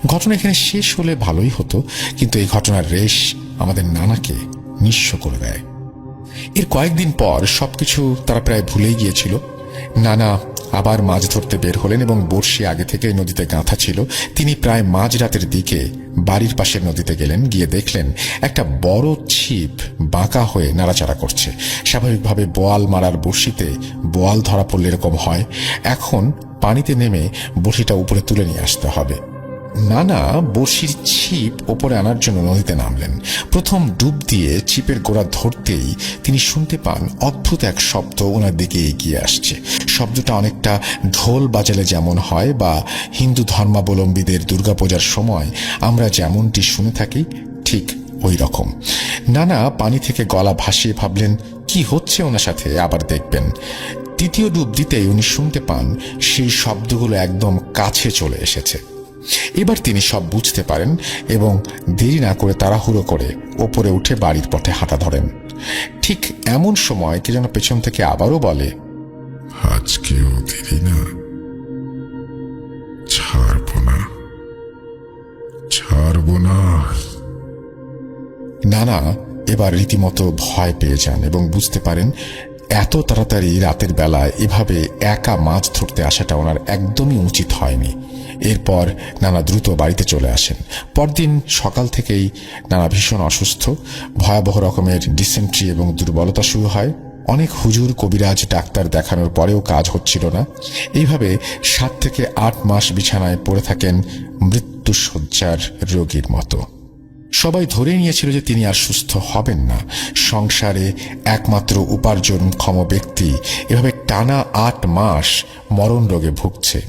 ঘটনা এখানে শেষ হলে ভালোই হতো, কিন্তু এই ঘটনার রেশ আমাদের নানাকে নিঃস্ব করে দেয়। এর কয়েকদিন পর সবকিছু তারা প্রায় ভুলেই গিয়েছিল। নানা আবার মাছ ধরতে বের হলেন এবং বড়শি আগে থেকেই নদীতে গাঁথা ছিল। তিনি প্রায় মাঝরাতের দিকে বাড়ির পাশের নদীতে গেলেন। গিয়ে দেখলেন একটা বড় ছিপ বাঁকা হয়ে নাড়াচাড়া করছে। স্বাভাবিকভাবে বোয়াল মারার বড়শিতে বোয়াল ধরা পড়লে এরকম হয়। এখন পানিতে নেমে বড়শিটা উপরে তুলে নিয়ে আসতে হবে। নানা বড়শির ছিপ ওপরে আনার জন্য নদীতে নামলেন। প্রথম ডুব দিয়ে ছিপের গোড়া ধরতেই তিনি শুনতে পান অদ্ভুত এক শব্দ ওনার দিকে এগিয়ে আসছে। শব্দটা অনেকটা ঢোল বাজালে যেমন হয় বা হিন্দু ধর্মাবলম্বীদের দুর্গাপূজার সময় আমরা যেমনটি শুনে থাকি ঠিক ওই রকম। নানা পানি থেকে গলা ভাসিয়ে ভাবলেন কি হচ্ছে ওনার সাথে, আবার দেখবেন। তৃতীয় ডুব দিতেই উনি শুনতে পান সেই শব্দগুলো একদম কাছে চলে এসেছে। এবার তিনি সব বুঝতে পারেন এবং দেরি না করে তাড়াহুড়ো করে ওপরে উঠে বাড়ির পথে হাঁটা ধরেন। ঠিক এমন সময় কে যেন পেছন থেকে আবারও বলে, আজকেও দেরি না, ছাড়বো না, ছাড়বো না। নানা এবার রীতিমতো ভয় পেয়ে যান এবং বুঝতে পারেন এত তাড়াতাড়ি রাতের বেলায় এভাবে একা মাছ ধরতে আসাটা ওনার একদমই উচিত হয়নি। এরপর নানা দ্রুত বাড়িতে চলে আসেন। পরদিন সকাল থেকেই নানা ভীষণ অসুস্থ। ভয়াবহ রকমের ডিসেন্ট্রি এবং দুর্বলতা শুরু হয়। অনেক হুজুর কবিরাজ ডাক্তার দেখানোর পরেও কাজ হচ্ছিল না। এইভাবে 7 থেকে 8 মাস বিছানায় পড়ে থাকেন মৃত্যুশয্যার রোগীর মতো। সবাই ধরে নিয়েছিল যে তিনি আর সুস্থ হবেন না। সংসারে একমাত্র উপার্জনক্ষম ব্যক্তি এভাবে টানা 8 মাস মরণ রোগে ভুগছে।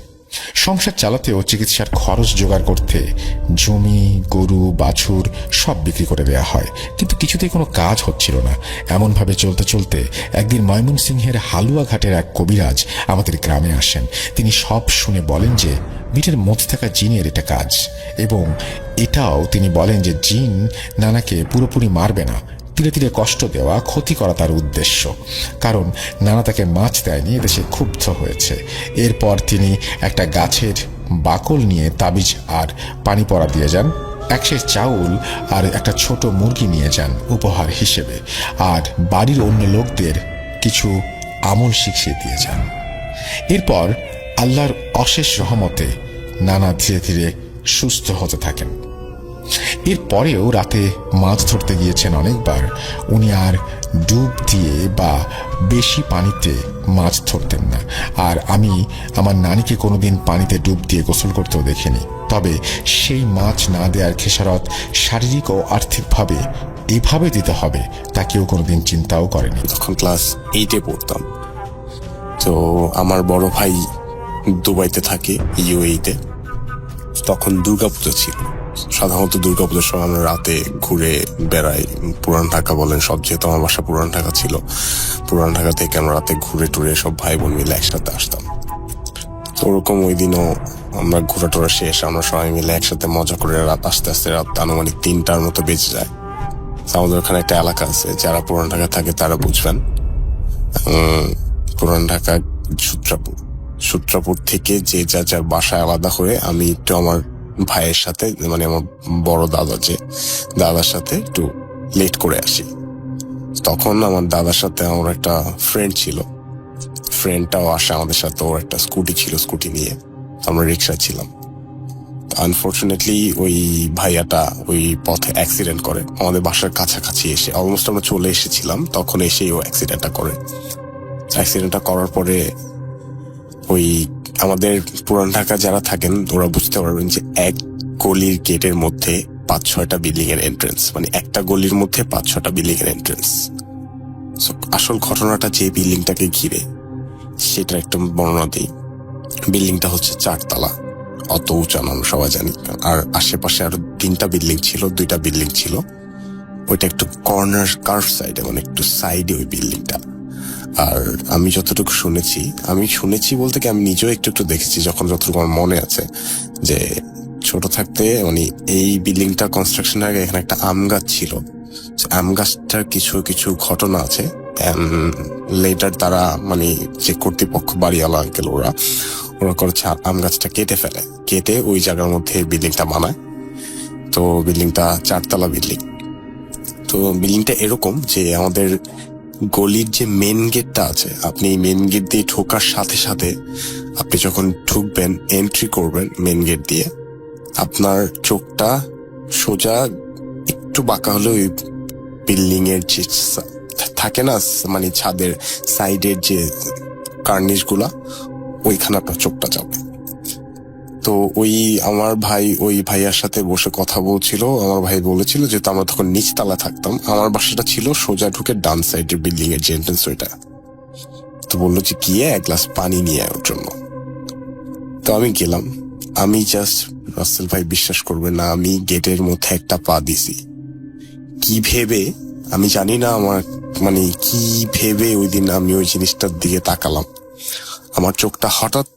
সংসার চালাতেও চিকিৎসার খরচ জোগাড় করতে জমি, গরু, বাছুর সব বিক্রি করে দেয়া হয়, কিন্তু কিছুতেই কোনো কাজ হচ্ছিল না। এমনভাবে চলতে চলতে একদিন ময়মনসিংহের হালুয়াঘাটের এক কবিরাজ আমাদের গ্রামে আসেন। তিনি সব শুনে বলেন যে মিটের মধ্যে থাকা জিনের এটা কাজ, এবং এটাও তিনি বলেন যে জিন নানাকে পুরোপুরি মারবে না, ধীরে ধীরে কষ্ট দেওয়া, ক্ষতি করা তার উদ্দেশ্য। কারণ নানা তাকে মাছ দেয়নি, এদেশে ক্ষুব্ধ হয়েছে। এরপর তিনি একটা গাছের বাকল নিয়ে তাবিজ আর পানি পড়া দিয়ে যান। 1 সের চাউল আর একটা ছোট মুরগি নিয়ে যান উপহার হিসেবে, আর বাড়ির অন্য লোকদের কিছু আমল শিখিয়ে দিয়ে যান। এরপর আল্লাহর অশেষ রহমতে নানা ধীরে ধীরে সুস্থ হতে থাকেন। এরপরেও রাতে মাছ ধরতে গিয়েছেন অনেকবার। উনি আর ডুব দিয়ে বা বেশি পানিতে মাছ ধরতেন না। আর আমি আমার নানিকে কোনোদিন পানিতে ডুব দিয়ে গোসল করতেও দেখিনি। তবে সেই মাছ না দেওয়ার খেসারত শারীরিক ও আর্থিকভাবে এভাবে দিতে হবে তা কেউ কোনোদিন চিন্তাও করেনি। তখন ক্লাস 8-এ পড়তাম। তো আমার বড় ভাই দুবাইতে থাকে, ইউএইতে। তখন দুর্গাপূজা ছিল। সাধারণত দুর্গাপূজার সময় আমরা রাতে ঘুরে বেড়াই। পুরান ঢাকা বলেন সব, যেহেতু আমার বাসা পুরান ঢাকা ছিল, পুরান ঢাকা থেকে আমরা রাতে ঘুরে টুরে সব ভাই বোন মিলে একসাথে আসতাম। তো ওরকম ওই দিনও আমরা ঘোরা টোরা শেষ, আমরা সবাই মিলে একসাথে মজা করে রাত আস্তে আস্তে রাত আনুমানিক 3টার মতো বেজে যায়। আমাদের ওখানে একটা এলাকা আছে, যারা পুরান ঢাকা থাকে তারা বুঝবেন। পুরান ঢাকা সূত্রাপুর থেকে যে যার বাসায় আলাদা হয়ে আমি একটু আমার ভাইয়ের সাথে, মানে আমার বড় দাদার সাথে একটু লেট করে আসি। তখন আমার দাদার সাথে আমার একটা ফ্রেন্ড ছিল, ফ্রেন্ডটাও আসে আমাদের সাথে। ওর একটা স্কুটি ছিল, স্কুটি নিয়ে আমরা রিক্সায় ছিলাম। আনফর্চুনেটলি ওই ভাইয়াটা ওই পথে অ্যাক্সিডেন্ট করে আমাদের বাসার কাছাকাছি এসে। অলমোস্ট আমরা চলে এসেছিলাম, তখন এসেই ও অ্যাক্সিডেন্টটা করে। অ্যাক্সিডেন্টটা করার পরে ওই আমাদের পুরান ঢাকা যারা থাকেন ওরা বুঝতে পারবেন যে এক গলির গেটের মধ্যে 5-6টা বিল্ডিং এর এন্ট্রেন্স, মানে একটা গলির মধ্যে 5-6টা বিল্ডিং এর এন্ট্রেন্স। আসল ঘটনাটা যে বিল্ডিংটাকে ঘিরে সেটা একটু বর্ণনা দিই। বিল্ডিংটা হচ্ছে 4 তলা, অত উঁচা না, আমরা সবাই জানি। আর আশেপাশে আরো 3টা বিল্ডিং ছিল, 2টা বিল্ডিং ছিল। ওইটা একটু কর্নার কার্ভ সাইডে, মানে একটু সাইডে ওই বিল্ডিংটা। আর আমি যতটুকু শুনেছি বলতে কি আমি নিজেও একটু দেখেছি, যতটুকু আমার মনে আছে, যে ছোট থাকতে মানে এই বিল্ডিংটা কনস্ট্রাকশন আগে এখানে একটা আম গাছ ছিল। আম গাছটার কিছু কিছু ঘটনা আছে। লেটার তারা মানে যে কর্তৃপক্ষ, বাড়িওয়ালা আঙ্কেল, ওরা করেছে আম গাছটা কেটে ওই জায়গার মধ্যে বিল্ডিংটা বানায়। তো বিল্ডিংটা 4 তলা বিল্ডিং। তো বিল্ডিংটা এরকম যে আমাদের গলির যে মেন গেটটা আছে, আপনি মেন গেট দিয়ে ঢোকার সাথে সাথে আপনি যখন ঢুকবেন, এন্ট্রি করবেন মেন গেট দিয়ে, আপনার চোখটা সোজা একটু বাঁকা হলে ওই বিল্ডিং এর যে থাকে না, মানে ছাদের সাইডের যে কার্নিশ গুলা, ওইখানে আপনার চোখটা যাবে। তো আমার ভাই ওই ভাইয়ার সাথে বসে কথা বলছিল। আমার ভাই বলেছিল, যেহেতু আমরা তখন নিচতলা থাকতাম, আমার বাসাটা ছিল সোজা ঢুকে ডান সাইডের বিল্ডিং এর যে এন্ট্রেন্স ওইটা। তো বললো যে গিয়ে এক গ্লাস পানি নিয়ে আয় ওর জন্য। তো আমি গেলাম। আমি জাস্ট, রাসেল ভাই বিশ্বাস করবে না, আমি গেটের মধ্যে একটা পা দিছি। কি ভেবে আমি জানি না, আমার মানে কি ভেবে ওই দিন আমি ওই জিনিসটার দিকে তাকালাম, আমার চোখটা হঠাৎ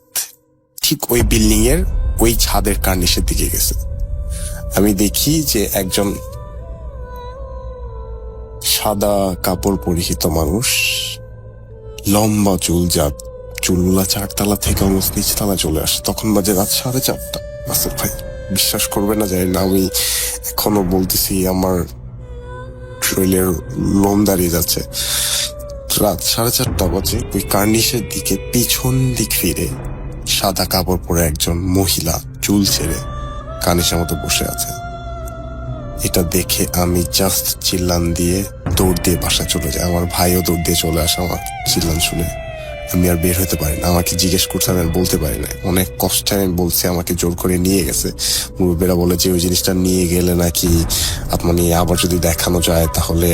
ঠিক ওই বিল্ডিং এর ওই ছাদের কার্নিশের দিকে গেছে। আমি দেখি যে একজন সাদা কাপড় পরিহিত মানুষ, লম্বা চুল, যা চুলগুলা 4 তলা থেকে অলমোস্ট নিচতলা চলে আসে। তখন বাজে রাত 4:30। রাসেল ভাই বিশ্বাস করবে না, জানি না, আমি এখনো বলতেছি আমার শরীরের লোম দাঁড়িয়ে যাচ্ছে। রাত 4:30 বাজে ওই কার্নিশের দিকে পিছন দিক ফিরে সাদা কাপড় পরে একজন মহিলা চুল ছেড়ে কার্নিশের মতো বসে আছে। এটা দেখে আমি জাস্ট চিল্লান দিয়ে দৌড় দিয়ে বাসায় চলে যাই। আমার ভাইও দৌড় দিয়ে চলে আসে আমার চিল্লান শুনে। আমি আর বের হতে পারি না। আমাকে জিজ্ঞেস করতে, আমি বলতে পারি না। অনেক কষ্টে আমি বলছি, আমাকে জোর করে নিয়ে গেছে। মুরব্বীরা বলে যে ওই জিনিসটা নিয়ে গেলে নাকি মানে আবার যদি দেখানো যায় তাহলে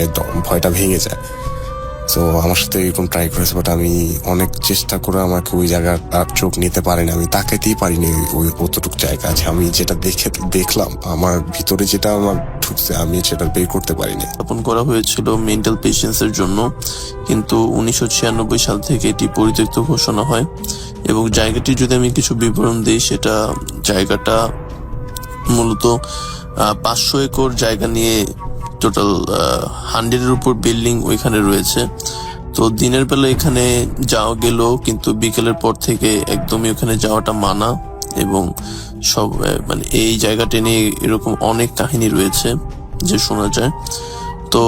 ভয়টা ভেঙে যায়। তো আমার সাথে এরকম ট্রাই করেছে, বাট আমি অনেক চেষ্টা করে আমাকে ওই জায়গার আর চোখ নিতে পারিনি। আমি তাকাইতেই পারিনি ওই অতটুক জায়গা আছে। আমি যেটা দেখলাম, আমার ভিতরে যেটা আমার ঢুকছে, আমি সেটা বের করতে পারিনি। স্থাপন করা হয়েছিল মেন্টাল পেশেন্টসের জন্য, কিন্তু 1996 সাল থেকে এটি পরিত্যক্ত ঘোষণা হয়। এবং জায়গাটি যদি আমি কিছু বিবরণ দিই, সেটা জায়গাটা মূলত 500 একর জায়গা নিয়ে টোটাল 100-এর উপর বিল্ডিং ওইখানে রয়েছে। তো দিনের বেলা এখানে যাওয়া গেল, কিন্তু বিকেলের পর থেকে একদমই ওখানে যাওয়াটা মানা। এবং সব মানে এই জায়গাটা নিয়ে এরকম অনেক কাহিনী রয়েছে যে শোনা যায়। তো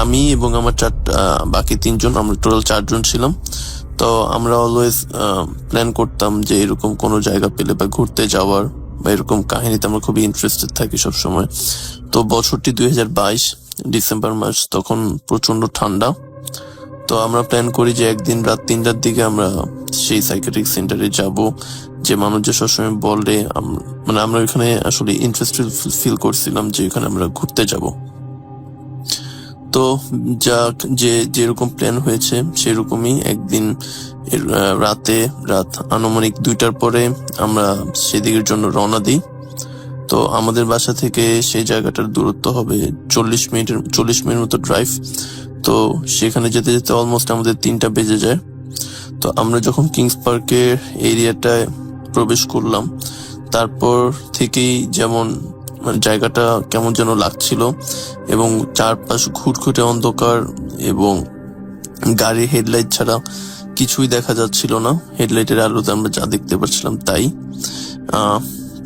আমি এবং আমার বাকি 3 জন, আমরা টোটাল 4 জন ছিলাম। তো আমরা অলওয়েজ প্ল্যান করতাম যে এরকম কোনো জায়গা পেলে বা ঘুরতে যাওয়ার বা এরকম কাহিনীতে আমরা খুবই ইন্টারেস্টেড থাকি সবসময়। তো বছরটি 2022 ডিসেম্বর মাস, তখন প্রচন্ড ঠান্ডা। তো আমরা প্ল্যান করি যে একদিন রাত 3টার দিকে আমরা সেই সাইকিয়াট্রিক সেন্টারে যাব, যে মানুষ যে সবসময় বলে। মানে আমরা ওইখানে আসলে ইন্টারেস্টেড ফিল করছিলাম যে ওইখানে আমরা ঘুরতে যাব। তো যেরকম প্ল্যান হয়েছে সেরকমই একদিন রাত আনুমানিক 2টার পরে আমরা সেদিকের জন্য রওনা দিই। তো আমাদের বাসা থেকে সেই জায়গাটার দূরত্ব হবে 40 মিনিট মতো ড্রাইভ। তো সেখানে যেতে যেতে অলমোস্ট আমাদের 3টা বেজে যায়। তো আমরা যখন কিংস পার্কের এরিয়াটায় প্রবেশ করলাম, তারপর থেকেই যেমন জায়গাটা কেমন যেন লাগছিল, এবং চারপাশ ঘুটঘুটে অন্ধকার, এবং গাড়ির হেডলাইট ছাড়া কিছুই দেখা যাচ্ছিল না। হেডলাইটের আলোতে আমরা যা দেখতে পাচ্ছিলাম তাই।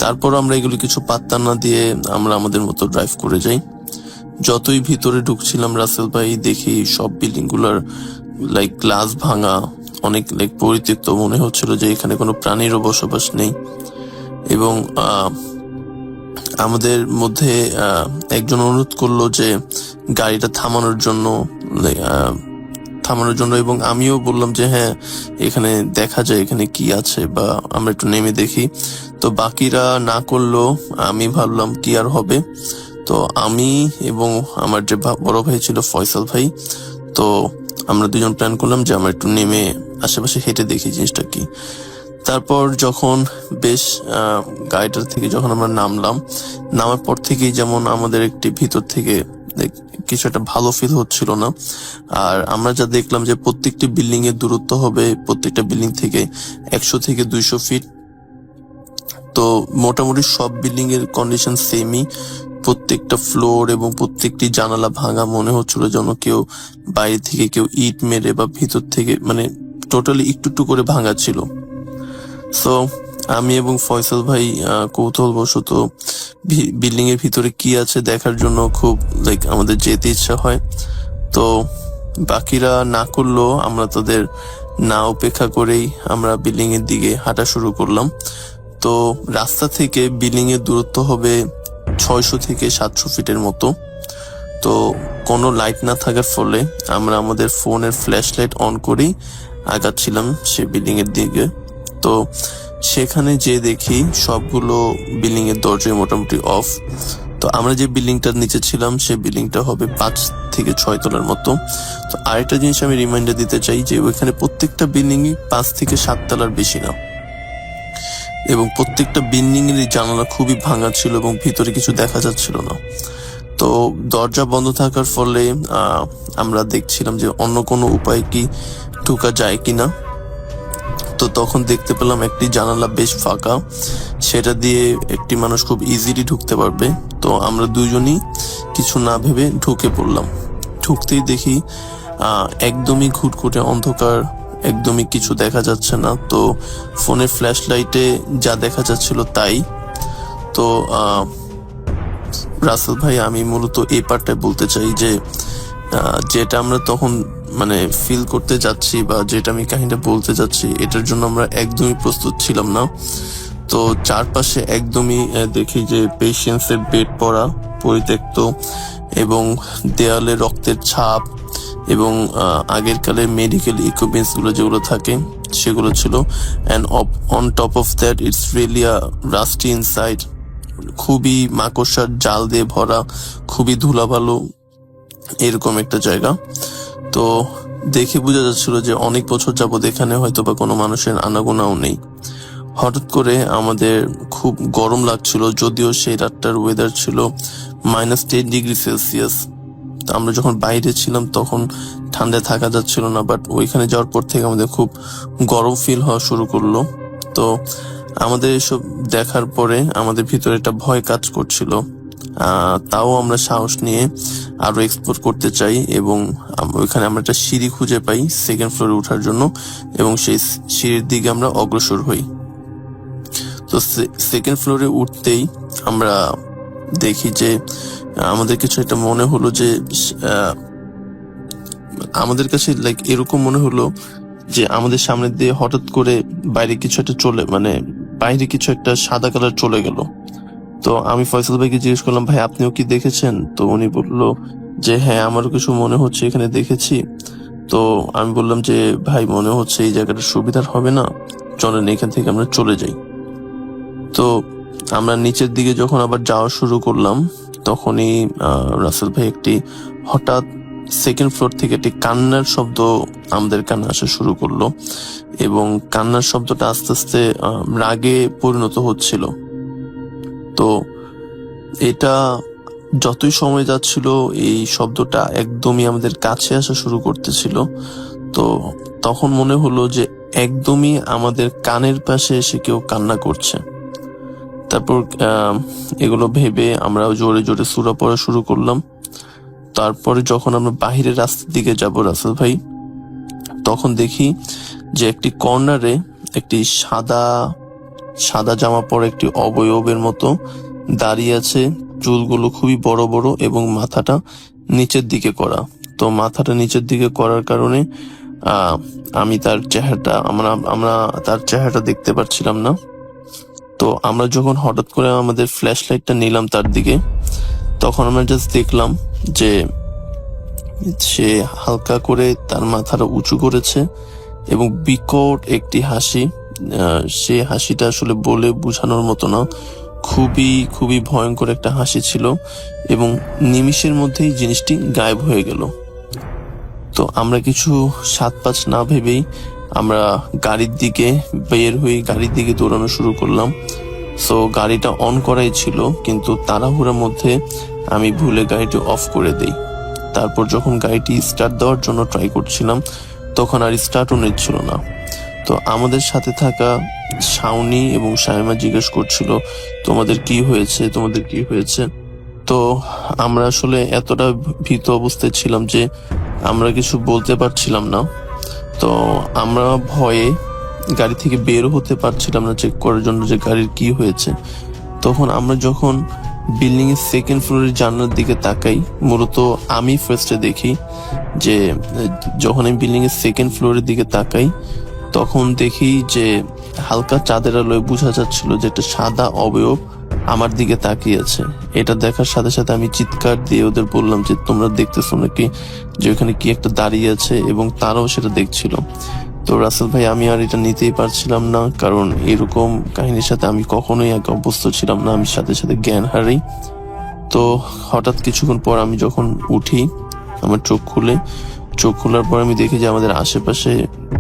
তারপর আমরা এগুলো কিছু পাত্তা না দিয়ে আমরা আমাদের মতো ড্রাইভ করে যাই। যতই ভিতরে ঢুকছিলাম রাসেল ভাই, দেখি সব বিল্ডিং গুলার গ্লাস ভাঙা, অনেক পরিত্যক্ত মনে হচ্ছিল যে এখানে কোনো প্রাণীরও বসবাস নেই। এবং আমাদের মধ্যে একজন অনুরোধ করলো যে গাড়িটা থামানোর জন্য, এবং আমিও বললাম যে হ্যাঁ, এখানে দেখা যায় এখানে কি আছে, বা আমরা একটু নেমে দেখি। তো বাকিরা না করলো, আমি ভাবলাম কি আর হবে। তো আমি এবং আমার যে বড় ভাই ছিল ফয়সাল ভাই, তো আমরা 2জন প্ল্যান করলাম যে আমরা একটু নেমে আশেপাশে হেঁটে দেখি জিনিসটা কি। তারপর যখন বেশ গাড়িটার থেকে যখন আমরা নামার পর থেকেই যেমন আমাদের একটি ভিতর থেকে কিছু একটা ভালো ফিল হচ্ছিল না। আর আমরা যা দেখলাম যে প্রত্যেকটি বিল্ডিং এর দূরত্ব হবে প্রত্যেকটা বিল্ডিং থেকে 100 থেকে 200 ফিট। তো মোটামুটি সব বিল্ডিং এর কন্ডিশন সেমই, প্রত্যেকটা ফ্লোর এবং প্রত্যেকটি জানালা ভাঙা। মনে হচ্ছিল যেন কেউ বাইরে থেকে কেউ ইট মেরে বা ভিতর থেকে মানে টোটালি একটু করে ভাঙা ছিল। সো আমি এবং ফয়সাল ভাই কৌতূহলবশত বিল্ডিং এর ভিতরে কি আছে দেখার জন্য খুব আমাদের যেতে ইচ্ছা হয়। তো বাকিরা না করলেও আমরা তাদের না উপেক্ষা করেই আমরা বিল্ডিং এর দিকে হাঁটা শুরু করলাম। তো রাস্তা থেকে বিল্ডিং এর দূরত্ব হবে 600 থেকে 700 ফিটের মতো। তো কোনো লাইট না থাকার ফলে আমরা আমাদের ফোনের ফ্ল্যাশ লাইট অন করেই আগাচ্ছিলাম সে বিল্ডিং এর দিকে। তো সেখানে যে দেখি সবগুলো বিল্ডিং এর দরজায় মোটামুটি অফ। তো আমরা যে বিল্ডিংটার নিচে ছিলাম সে বিল্ডিংটা হবে 5 থেকে 6 তলার মতো। তো আরেকটা জিনিস আমি রিমাইন্ডার দিতে চাই যে ওইখানে প্রত্যেকটা বিল্ডিংই 5 থেকে 7 তলার বেশি না, এবং প্রত্যেকটা বিল্ডিং এর জানালা খুবই ভাঙা ছিল এবং ভিতরে কিছু দেখা যাচ্ছিল না। তো দরজা বন্ধ থাকার ফলে আমরা দেখছিলাম যে অন্য কোনো উপায় কি ঢোকা যায় কিনা। তো তখন দেখতে পেলাম একটি জানালা বেশ ফাঁকা, সেটা দিয়ে একটি মানুষ খুব ইজিলি ঢুকতে পারবে। তো আমরা দুইজনই কিছু না ভেবে ঢুকে পড়লাম। ঢুকতেই দেখি একদমই ঘুটঘুটে অন্ধকার, একদমই কিছু দেখা যাচ্ছে না। তো ফোনের ফ্ল্যাশ লাইটে যা দেখা যাচ্ছিল তাই। তো রাসেল ভাই, আমি মূলত এই পার্টটাই বলতে চাই যে যেটা আমরা তখন মানে ফিল করতে যাচ্ছি বা যেটা আমি কাহিনীটা বলতে যাচ্ছি, এটার জন্য আমরা একদমই প্রস্তুত ছিলাম না। তো চারপাশে একদমই দেখি যে পেশেন্টসের বেড পড়া, পরিত্যক্ত, এবং দেয়ালে রক্তের ছাপ, এবং আগের কালের মেডিকেল ইকুইপমেন্টস গুলো যেগুলো থাকে সেগুলো ছিল। And on top of that it's really rusty inside, খুবই মাকড়সার জাল দিয়ে ভরা, খুবই ধুলাবালু এরকম একটা জায়গা। তো দেখে বোঝা যাচ্ছিল যে অনেক বছর যাবত এখানে হয়তো বা কোনো মানুষের আনাগোনাও নেই। হঠাৎ করে আমাদের খুব গরম লাগছিল, যদিও সেই রাতটার ওয়েদার ছিল -10 ডিগ্রি সেলসিয়াস। আমরা যখন বাইরে ছিলাম তখন ঠান্ডায় থাকা যাচ্ছিল না, বাট ওইখানে যাওয়ার পর থেকে আমাদের খুব গরম ফিল হওয়া শুরু করলো। তো আমাদের এসব দেখার পরে আমাদের ভিতরে একটা ভয় কাজ করছিল, তাও আমরা সাহস নিয়ে আরো এক্সপ্লোর করতে চাই, এবং ওইখানে আমরা একটা সিঁড়ি খুঁজে পাই সেকেন্ড ফ্লোরে ওঠার জন্য, এবং সেই সিঁড়ির দিকে আমরা অগ্রসর হই। তো সেকেন্ড ফ্লোরে উঠতেই আমরা দেখি যে আমাদের কিছু একটা মনে হলো যে আমাদের কাছে লাইক এরকম মনে হলো যে আমাদের সামনে দিয়ে হঠাৎ করে বাইরে কিছু একটা বাইরে কিছু একটা সাদা কালার চলে গেল। তো আমি ফয়সাল ভাইকে জিজ্ঞেস করলাম, ভাই আপনিও কি দেখেছেন? তো উনি বললো যে হ্যাঁ, আমারও কিছু মনে হচ্ছে এখানে দেখেছি। তো আমি বললাম যে ভাই, মনে হচ্ছে এই জায়গাটা সুবিধার হবে না, চলেন এখান থেকে আমরা চলে যাই। তো আমরা নিচের দিকে যখন আবার যাওয়া শুরু করলাম তখনই রাসেল ভাই হঠাৎ সেকেন্ড ফ্লোর থেকে একটি কান্নার শব্দ আমাদের কানে আসা শুরু করলো, এবং কান্নার শব্দটা আস্তে আস্তে রাগে পরিণত হচ্ছিল। তো এটা যতই সময় যাচ্ছিল এই শব্দটা একদমই আমাদের কাছে আসা শুরু করতেছিল। তো তখন মনে হলো যে একদমই আমাদের কানের পাশে এসে কেউ কান্না করছে। তারপর এগুলো ভেবে আমরা জোরে জোরে সূরা পড়া শুরু করলাম। তারপরে যখন আমরা বাহিরের রাস্তার দিকে যাব রাসেল ভাই, তখন দেখি যে একটি কর্নারে একটি সাদা জামা পরা একটি অবয়বের মতো দাঁড়িয়ে আছে, চুলগুলো খুবই বড় বড় এবং মাথাটা নিচের দিকে করা। তো মাথাটা নিচের দিকে করার কারণে আমি আমরা তার চেহারাটা দেখতে পাচ্ছিলাম না। তো আমরা যখন হঠাৎ করে আমাদের ফ্ল্যাশ লাইটটা নিলাম তার দিকে, তখন আমরা জাস্ট দেখলাম যে সে হালকা করে তার মাথাটা উঁচু করেছে এবং বিকট একটি হাসি, সে হাসিটা আসলে বলে বোঝানোর মতো না, খুবই খুবই ভয়ঙ্কর একটা হাসি ছিল, এবং নিমিষের মধ্যেই জিনিসটি গায়েব হয়ে গেল। তো আমরা কিছু 7-5 না ভেবেই আমরা গাড়ির দিকে বের হয়ে গাড়ির দিকে দৌড়ানো শুরু করলাম। সো গাড়িটা অন করাই ছিল, কিন্তু তাড়াহুড়ার মধ্যে আমি ভুলে গাড়িটি অফ করে দেই। তারপর যখন গাড়িটি স্টার্ট দেওয়ার জন্য ট্রাই করছিলাম তখন আর স্টার্টও নিচ্ছিল না। তো আমাদের সাথে থাকা শাওনি এবং শাইমা জিজ্ঞেস করছিল, তোমাদের কি হয়েছে? তো আমরা আসলে এতটা ভীত অবস্থায় ছিলাম যে আমরা কিছু বলতে পারছিলাম না। তো আমরা ভয়ে গাড়ি থেকে বের হতে পারছিলাম না চেক করার জন্য যে গাড়ির কি হয়েছে। তখন আমরা যখন বিল্ডিং এর সেকেন্ড ফ্লোরের জানলার দিকে তাকাই। মূলত আমি ফার্স্টে দেখি যে যখন আমি বিল্ডিং এর সেকেন্ড ফ্লোরের দিকে তাকাই তখন দেখি যে হালকা চাঁদের আলোয় বোঝা যাচ্ছিল যে একটা সাদা অবয়ব আমার দিকে তাকিয়ে আছে। এটা দেখার সাথে সাথে আমি চিৎকার দিয়ে ওদের বললাম যে তোমরা দেখতেছো নাকি যে ওখানে কি একটা দাঁড়িয়ে আছে, এবং তারাও সেটা দেখছিল। তো রাসেল ভাই, আমি আর এটা নিতেই পারছিলাম না, কারণ এরকম কাহিনীর সাথে আমি কখনোই আগে অভ্যস্ত ছিলাম না। আমি সাথে সাথে জ্ঞান হারাই। তো হঠাৎ কিছুক্ষণ পর আমি যখন উঠি, আমার চোখ খোলার পর আমি দেখি যে আমাদের আশেপাশে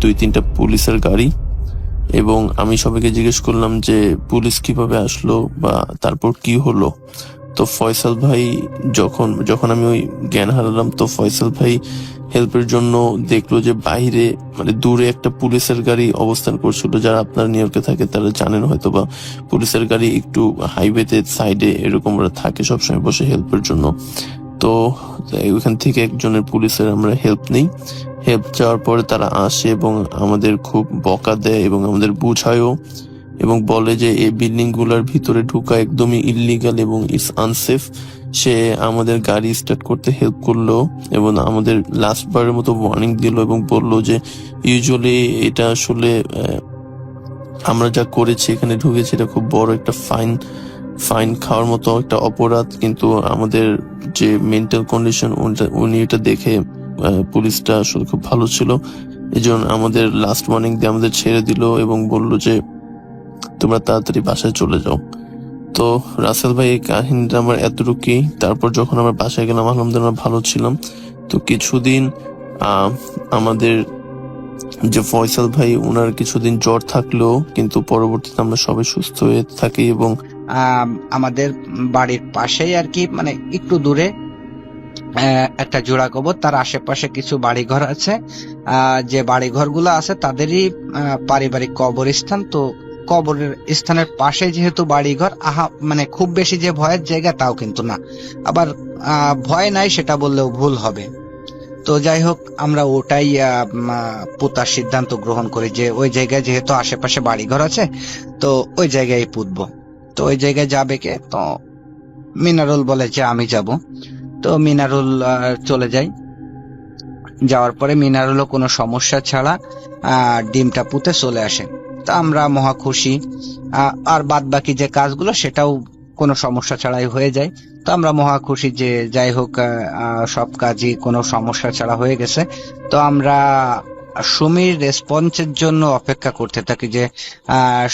2-3টা পুলিশের গাড়ি, এবং আমি সবাইকে জিজ্ঞেস করলাম যে পুলিশ কিভাবে আসলো বা তারপর কি হলো। তো ফয়সাল ভাই যখন আমি ওই জ্ঞান হারালাম, তো ফয়সাল ভাই হেল্পের জন্য দেখলো যে বাইরে মানে দূরে একটা পুলিশের গাড়ি অবস্থান করছিল। যারা আপনার নিউ ইয়র্কে থাকে তারা জানেন হয়তো বা, পুলিশের গাড়ি একটু হাইওয়েতে সাইডে এরকম থাকে সবসময় বসে হেল্পের জন্য। তো ওইখান থেকে একজনের পুলিশের আমরা হেল্প নেই। হেল্প চাওয়ার পরে তারা আসে এবং আমাদের খুব বকা দেয় এবং আমাদের বুঝায়ও, এবং বলে যে এই বিল্ডিং গুলার ভিতরে ঢুকা একদমই ইল্লিগাল এবং ইটস আনসেফ। সে আমাদের গাড়ি স্টার্ট করতে হেল্প করলো এবং আমাদের লাস্ট বারের মতো ওয়ার্নিং দিল এবং বললো যে ইউজুয়ালি এটা আসলে আমরা যা করেছি, এখানে ঢুকেছি, এটা খুব বড় একটা ফাইন খাওয়ার মতো একটা অপরাধ, কিন্তু আমাদের যে মেন্টাল কন্ডিশন উনি এটা দেখে পুলিশটা আসলে খুব ভালো ছিল, এই জন্য আমাদের লাস্ট ওয়ার্নিং দিয়ে আমাদের ছেড়ে দিল এবং বললো যে তোমরা তাড়াতাড়ি বাসায় চলে যাও। তো রাসেল ভাই, এই কাহিনীটা আমার এতটুকুই। তারপর যখন আমরা বাসায় গেলাম আলহামদুলিল্লাহ ভালো ছিলাম। তো কিছুদিন আমাদের যে ফয়সাল ভাই, ওনার কিছুদিন জ্বর থাকলেও কিন্তু পরবর্তীতে আমরা সবাই সুস্থ হয়ে থাকি। এবং আমাদের বাড়ির পাশেই আর কি, মানে একটু দূরে একটা জোড়া কবর, তার আশেপাশে কিছু বাড়িঘর আছে। যে বাড়িঘরগুলো আছে তাদেরই পারিবারিক কবরস্থান। তো কবরের স্থানের পাশে যেহেতু বাড়িঘর, মানে খুব বেশি যে ভয়ের জায়গা তাও কিন্তু না, আবার ভয় নাই সেটা বললেও ভুল হবে। তো যাই হোক, আমরা ওটাই পোতার সিদ্ধান্ত গ্রহণ করি যে ওই জায়গায় যেহেতু আশেপাশে বাড়িঘর আছে তো ওই জায়গায় পুঁতবো। তো ওই জায়গায় যাবে কে? তো মিনারুল বলে যে আমি যাব। তো মিনারুল চলে যায়। যাওয়ার পরে মিনারুলও কোনো সমস্যা ছাড়া ডিমটা পুঁতে চলে আসে। তা আমরা মহা খুশি। আর বাদ বাকি যে কাজগুলো সেটাও কোনো সমস্যা ছাড়াই হয়ে যায়। তো আমরা মহা খুশি যে যাই হোক সব কাজই কোনো সমস্যা ছাড়া হয়ে গেছে। তো আমরা সুমির রেসপন্সের জন্য অপেক্ষা করতে থাকি যে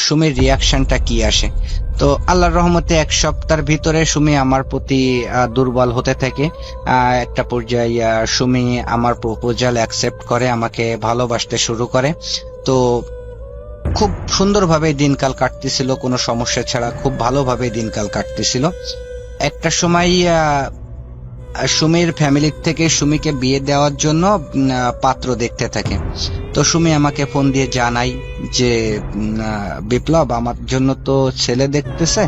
সুমির রিয়াকশনটা কি আসে। তো আল্লাহর রহমতে 1 সপ্তাহের ভিতরে সুমি আমার প্রতি দুর্বল হতে থাকে। একটা পর্যায়ে সুমি আমার প্রপোজাল অ্যাকসেপ্ট করে, আমাকে ভালোবাসতে শুরু করে। তো খুব সুন্দরভাবে দিনকাল কাটতেছিল, কোনো সমস্যা ছাড়া খুব ভালোভাবে দিনকাল কাটতেছিল। একটা সময় সুমির ফ্যামিলির থেকে সুমিকে বিয়ে দেওয়ার জন্য পাত্র দেখতে থাকে। তো সুমি আমাকে ফোন দিয়ে জানাই যে বিপ্লব, আমার জন্য তো ছেলে দেখতেছে,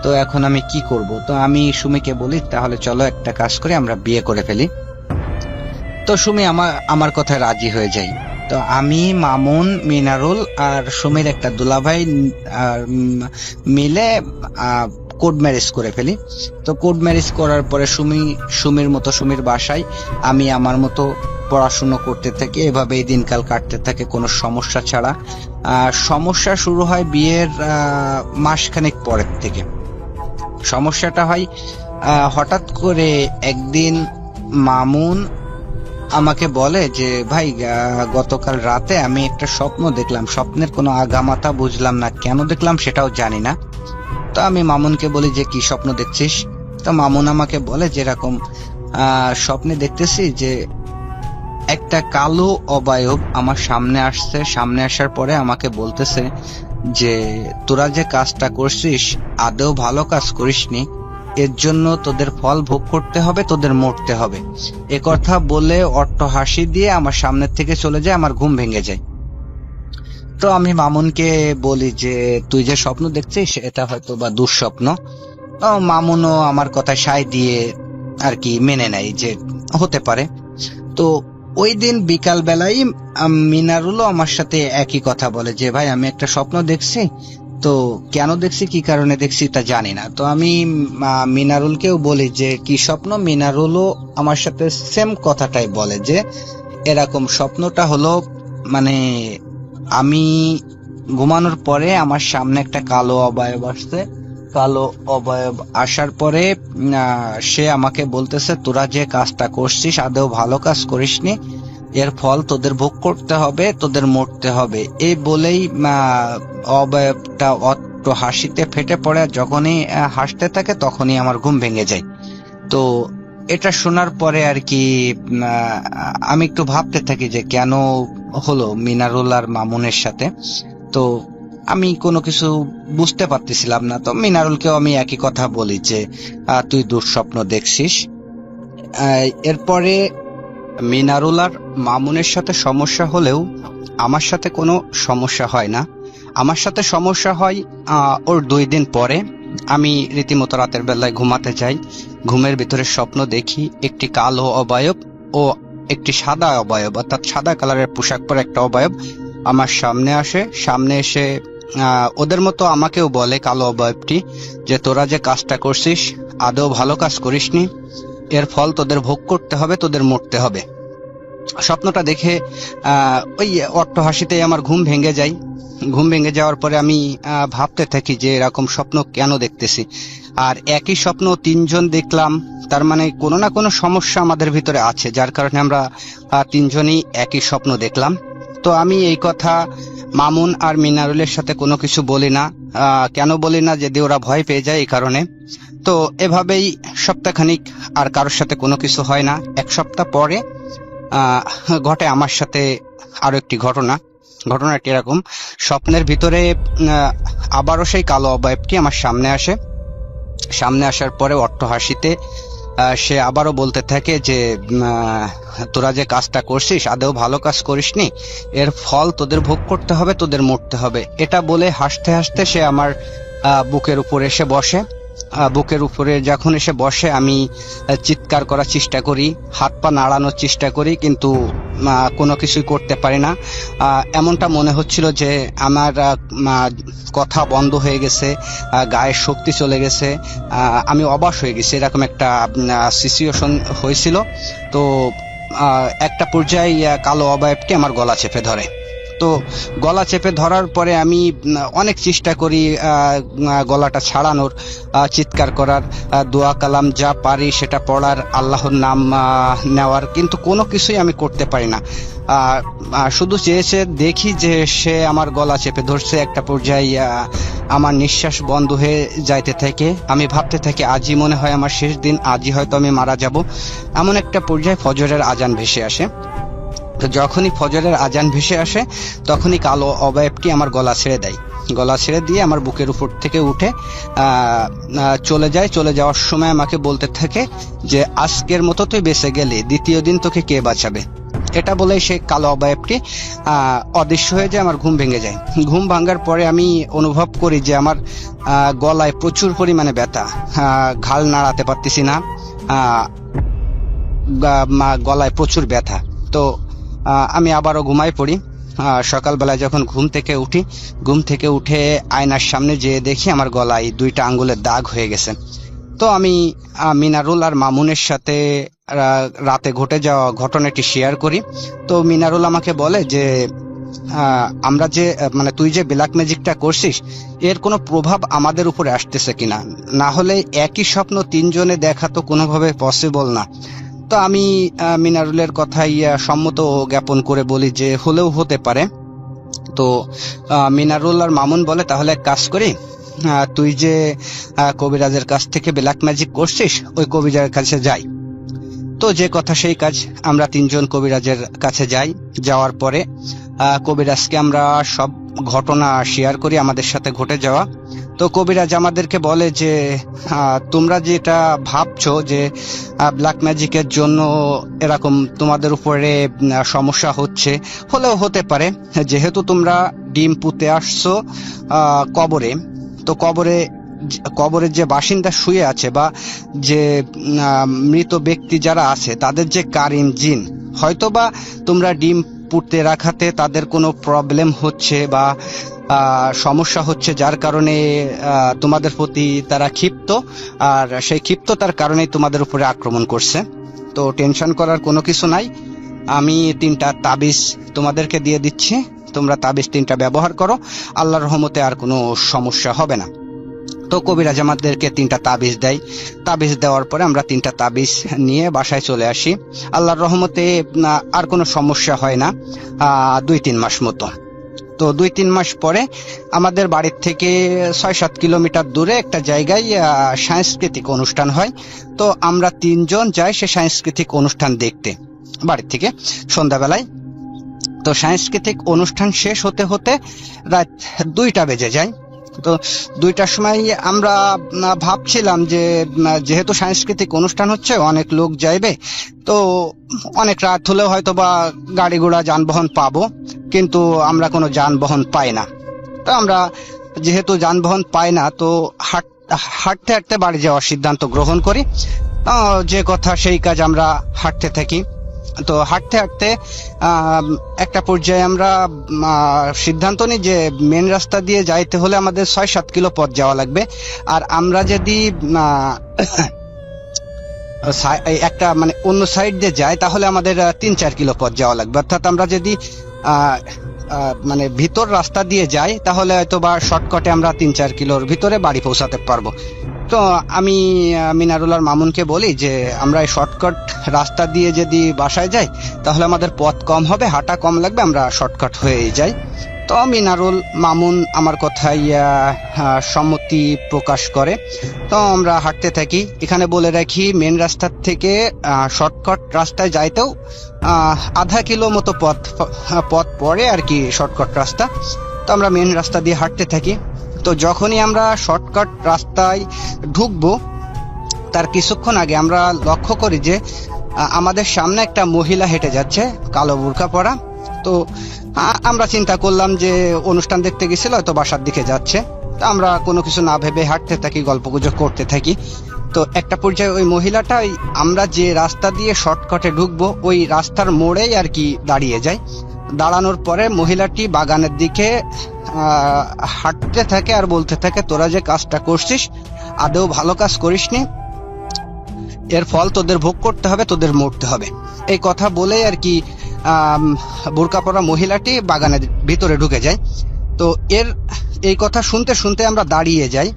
তো এখন আমি কি করব? তো আমি সুমিকে বলি তাহলে চলো একটা কাজ করি, আমরা বিয়ে করে ফেলি। তো সুমি আমার কথায় রাজি হয়ে যায়। তো আমি, মামুন, মিনারুল আর সুমির একটা দুলাভাই মিলে কোড ম্যারেজ করে ফেলি। তো কোড ম্যারেজ করার পরে সুমির মতো সুমির বাসায়, আমি আমার মতো পড়াশুনো করতে থাকি। এভাবেই দিনকাল কাটতে থাকে কোনো সমস্যা ছাড়া। সমস্যা শুরু হয় বিয়ের মাসখানেক পরের থেকে। সমস্যাটা হয় হঠাৎ করে একদিন মামুন আমাকে বলে যে ভাই, গতকাল রাতে আমি একটা স্বপ্ন দেখলাম। স্বপ্নের কোনো আগামাথা বুঝলাম না, কেন দেখলাম সেটাও জানি না। তো আমি মামুনকে বলি যে কি স্বপ্ন দেখছিস? তো মামুন আমাকে বলে যেরকম স্বপ্নে দেখতেছি যে একটা কালো অবয়ব আমার সামনে আসছে। সামনে আসার পরে আমাকে বলতেছে যে তোরা যে কাজটা করছিস আদৌ ভালো কাজ করিসনি, এর জন্য তোদের ফল ভোগ করতে হবে, তোদের মরতে হবে। এ কথা বলে অট্ট হাসি দিয়ে আমার সামনের থেকে চলে যায়, আমার ঘুম ভেঙে যায়। তো আমি মামুনকে বলি যে তুই যে স্বপ্ন দেখছিস এটা হয়তো বা দুঃস্বপ্ন। মামুনও আমার কথায় সায় দিয়ে আর কি মেনে নেয় যে হতে পারে। তো ওই দিন বিকাল বেলায় মিনারুলও আমার সাথে একই কথা বলে যে ভাই, আমি একটা স্বপ্ন দেখছি, তো কেন দেখছি, কি কারণে দেখছি তা জানি না। তো আমি মিনারুলকেও বলি যে কি স্বপ্ন, মিনারুলও আমার সাথে সেম কথাটাই বলে যে এরকম স্বপ্নটা হলো মানে আমি ঘুমানোর পরে আমার সামনে একটা কালো অবয়ব আসছে। কালো অবয়ব আসার পরে সে আমাকে বলতেছে তোরা যে কাজটা করছিস আদৌ ভালো কাজ করিসনি, এর ফল তোদের ভোগ করতে হবে, তোদের মরতে হবে। এই বলেই অবয়বটা অট্ট হাসিতে ফেটে পড়ে। যখনই হাসতে থাকে তখনই আমার ঘুম ভেঙে যায়। তো এটা শোনার পরে আর কি আমি একটু ভাবতে থাকি যে কেন হলো মিনারুল আর মামুনের সাথে। তো আমি কোনো কিছু বুঝতে পারতেছিলাম না। তো মিনারুলকেও আমি একই কথা বলি যে তুই দুঃস্বপ্ন দেখছিস। এরপরে মিনারুল আর মামুনের সাথে সমস্যা হলেও আমার সাথে কোনো সমস্যা হয় না। আমার সাথে সমস্যা হয় ওর 2 দিন পরে। আমি রীতিমতো রাতের বেলায় ঘুমাতে যাই, ঘুমের ভিতরে স্বপ্ন দেখি একটি কালো অবয়ব ও একটি সাদা অবয়ব, অর্থাৎ সাদা কালারের পোশাক পরে একটা অবয়ব আমার সামনে আসে। সামনে এসে ওদের মতো আমাকেও বলে কালো অবয়বটি যে তোরা যে কাজটা করছিস আদৌ ভালো কাজ করিসনি, এর ফল তোদের ভোগ করতে হবে, তোদের মরতে হবে। স্বপ্নটা দেখে ওই অট্ট হাসিতেই আমার ঘুম ভেঙে যায়। ঘুম ভেঙে যাওয়ার পরে আমি ভাবতে থাকি যে এরকম স্বপ্ন কেন দেখতেছি। আর একই স্বপ্ন 3 জন দেখলাম, তার মানে কোনো না কোনো সমস্যা আমাদের ভিতরে আছে, যার কারণে আমরা 3 জনই একই স্বপ্ন দেখলাম। তো আমি এই কথা মামুন আর মিনারুলের সাথে কোনো কিছু বলি না। কেন বলি না, যদি ওরা ভয় পেয়ে যায় এই কারণে। তো এভাবেই সপ্তাহখানিক আর কারোর সাথে কোনো কিছু হয় না। 1 সপ্তাহ পরে ঘটে আমার সাথে আরো একটি ঘটনাটি এরকম, স্বপ্নের ভিতরে আবারও সেই কালো অবয়বটি আমার সামনে আসে। সামনে আসার পরে অট্ট হাসিতে সে আবারও বলতে থাকে যে তোরা যে কাজটা করছিস আদৌ ভালো কাজ করিসনি, এর ফল তোদের ভোগ করতে হবে, তোদের মরতে হবে। এটা বলে হাসতে হাসতে সে আমার বুকের উপর এসে বসে। বুকের উপরে যখন এসে বসে আমি চিৎকার করার চেষ্টা করি, হাত পা নাড়ানোর চেষ্টা করি, কিন্তু কোনো কিছুই করতে পারি না। এমনটা মনে হচ্ছিল যে আমার কথা বন্ধ হয়ে গেছে, গায়ের শক্তি চলে গেছে, আমি অবাক হয়ে গেছি, এরকম একটা সিচুয়েশন হয়েছিল। তো একটা পর্যায়ে কালো অবয়বটি আমার গলা চেপে ধরে। তো গলা চেপে ধরার পরে আমি অনেক চেষ্টা করি গলাটা ছাড়ানোর, চিৎকার করার, দোয়া কালাম যা পারি সেটা পড়ার, আল্লাহর নাম নেওয়ার, কিন্তু কোনো কিছুই আমি করতে পারি না। শুধু চেয়েছে দেখি যে সে আমার গলা চেপে ধরছে। একটা পর্যায়ে আমার নিঃশ্বাস বন্ধ হয়ে যাইতে থাকে। আমি ভাবতে থাকি আজই মনে হয় আমার শেষ দিন, আজই হয়তো আমি মারা যাব। এমন একটা পর্যায়ে ফজরের আজান ভেসে আসে। তো যখনই ফজরের আজান ভেসে আসে তখনই কালো অবয়বটি আমার গলা ছেড়ে দেয়। গলা ছেড়ে দিয়ে আমার বুকের উপর থেকে উঠে চলে যায়। চলে যাওয়ার সময় আমাকে বলতে থাকে যে আজকের মতো তুই বেঁচে গেলি, দ্বিতীয় দিন তোকে কে বাঁচাবে। এটা বলেই সে কালো অবয়বটি অদৃশ্য হয়ে যায়। আমার ঘুম ভেঙে যায়। ঘুম ভাঙার পরে আমি অনুভব করি যে আমার গলায় প্রচুর পরিমাণে ব্যথা, ঘাড় নাড়াতে পারতেছি না, গলায় প্রচুর ব্যথা। তো আমি আবারও ঘুমায় পড়ি। সকালবেলায় যখন ঘুম থেকে উঠে আয়নার সামনে যেয়ে দেখি আমার গলায় 2টা আঙ্গুলের দাগ হয়ে গেছে। তো আমি মিনারুল আর মামুনের সাথে রাতে ঘটে যাওয়া ঘটনাটি শেয়ার করি। তো মিনারুল আমাকে বলে যে আমরা যে মানে তুই যে ব্ল্যাক ম্যাজিকটা করছিস এর কোনো প্রভাব আমাদের উপরে আসতেছে কিনা, না হলে একই স্বপ্ন 3 জনে দেখা তো কোনোভাবে পসিবল না। তো আমি মিনারুলের কথাই সম্মত জ্ঞাপন করে বলি যে হলেও হতে পারে। তো মিনারুল আর মামুন বলে তাহলে এক কাজ করি, তুই যে কবিরাজের কাছ থেকে ব্ল্যাক ম্যাজিক করছিস ওই কবিরাজের কাছে যাই। তো যে কথা সেই কাজ, আমরা 3 জন কবিরাজের কাছে যাই। যাওয়ার পরে কবিরাজকে আমরা সব ঘটনা শেয়ার করি আমাদের সাথে ঘটে যাওয়া। তো কবিরাজ আমাদেরকে বলে যে তোমরা যেটা ভাবছো যে ব্ল্যাক ম্যাজিকের জন্য এরকম তোমাদের উপরে সমস্যা হচ্ছে, হলেও হতে পারে। যেহেতু তোমরা ডিম পুঁতে আসছো কবরে, তো কবরের যে বাসিন্দা শুয়ে আছে বা যে মৃত ব্যক্তি যারা আছে তাদের যে কারিন জিন, হয়তোবা তোমরা ডিম পুঁতে রাখাতে তাদের কোনো প্রবলেম হচ্ছে বা সমস্যা হচ্ছে, যার কারণে তোমাদের প্রতি তারা ক্ষিপ্ত, আর সেই ক্ষিপ্ততার কারণেই তোমাদের উপরে আক্রমণ করছে। তো টেনশন করার কোনো কিছু নাই, আমি 3টা তাবিজ তোমাদেরকে দিয়ে দিচ্ছি, তোমরা তাবিজ 3টা ব্যবহার করো, আল্লাহর রহমতে আর কোনো সমস্যা হবে না। তো কবিরাজ আমাদেরকে 3টা তাবিজ দেয়। তাবিজ দেওয়ার পরে আমরা 3টা তাবিজ নিয়ে বাসায় চলে আসি। আল্লাহর রহমতে আর কোনো সমস্যা হয় না 2-3 মাস মতো। তো 2-3 মাস পরে আমাদের বাড়ির থেকে 6-7 কিলোমিটার দূরে একটা জায়গায় সাংস্কৃতিক অনুষ্ঠান হয়। তো আমরা 3 জন যাই সে সাংস্কৃতিক অনুষ্ঠান দেখতে বাড়ির থেকে সন্ধ্যাবেলায়। তো সাংস্কৃতিক অনুষ্ঠান শেষ হতে হতে রাত 2টা বেজে যায়। তো 2টার সময় আমরা ভাবছিলাম যে যেহেতু সাংস্কৃতিক অনুষ্ঠান হচ্ছে, অনেক লোক যাইবে, তো অনেক রাত হলেও হয়তো বা গাড়ি ঘোড়া যানবাহন পাবো, কিন্তু আমরা কোনো যানবাহন পাই না। তো আমরা যেহেতু যানবাহন পাই না, তো হাঁটতে হাঁটতে বাড়ি যাওয়ার সিদ্ধান্ত গ্রহণ করি। যে কথা সেই কাজ, আমরা হাঁটতে থাকি। তো হাঁটতে হাঁটতে একটা পর্যায়ে আমরা সিদ্ধান্ত নিই যে মেন রাস্তা দিয়ে যাইতে হলে আমাদের 6-7 কিলো পথ যাওয়া লাগবে, আর আমরা যদি একটা মানে অন্য সাইড দিয়ে যাই তাহলে আমাদের 3-4 কিলো পথ যাওয়া লাগবে। অর্থাৎ আমরা যদি মানে ভিতর রাস্তা দিয়ে যাই তাহলে হয়তো বা শর্টকাটে আমরা 3-4 কিলোর ভিতরে বাড়ি পৌঁছাতে পারবো। তো আমি মিনারুল আর মামুনকে বলি যে আমরা এই শর্টকাট রাস্তা দিয়ে যদি বাসায় যাই তাহলে আমাদের পথ কম হবে, হাঁটা কম লাগবে, আমরা শর্টকাট হয়ে যাই। তো মিনারুল মামুন আমার কথায় সম্মতি প্রকাশ করে। তো আমরা হাঁটতে থাকি। এখানে বলে রাখি, মেন রাস্তার থেকে শর্টকাট রাস্তায় যাইতেও আধা কিলো মতো পথ পড়ে আর কি শর্টকাট রাস্তা। তো আমরা মেন রাস্তা দিয়ে হাঁটতে থাকি। তো যখনই আমরা শর্টকাট রাস্তায় ঢুকবো তার কিছুক্ষণ আগে আমরা লক্ষ্য করি যে আমাদের সামনে একটা মহিলা হেঁটে যাচ্ছে, কালো বোরকা পরা। তো আমরা চিন্তা করলাম যে অনুষ্ঠান দেখতে গেছিল, হয়তো বাসার দিকে যাচ্ছে। তো আমরা কোনো কিছু না ভেবে হাঁটতে থাকি, গল্পগুজব করতে থাকি। তো একটা পর্যায়ে ওই মহিলাটা আমরা যে রাস্তা দিয়ে শর্টকাটে ঢুকবো ওই রাস্তার মোড়েই আর কি দাঁড়িয়ে যায়। দাঁড়ানোর পরে মহিলাটি বাগানের দিকে হাঁটতে থাকে আর বলতে থাকে, তোরা যে কাজটা করছিস আদৌ ভালো কাজ করিসনি, এর ফল তোদের ভোগ করতে হবে, তোদের মরতে হবে। এই কথা বলেই আর কি বোরকা পরা মহিলাটি বাগানের ভিতরে ঢুকে যায়। তো এই কথা শুনতে শুনতে আমরা দাঁড়িয়ে যাই।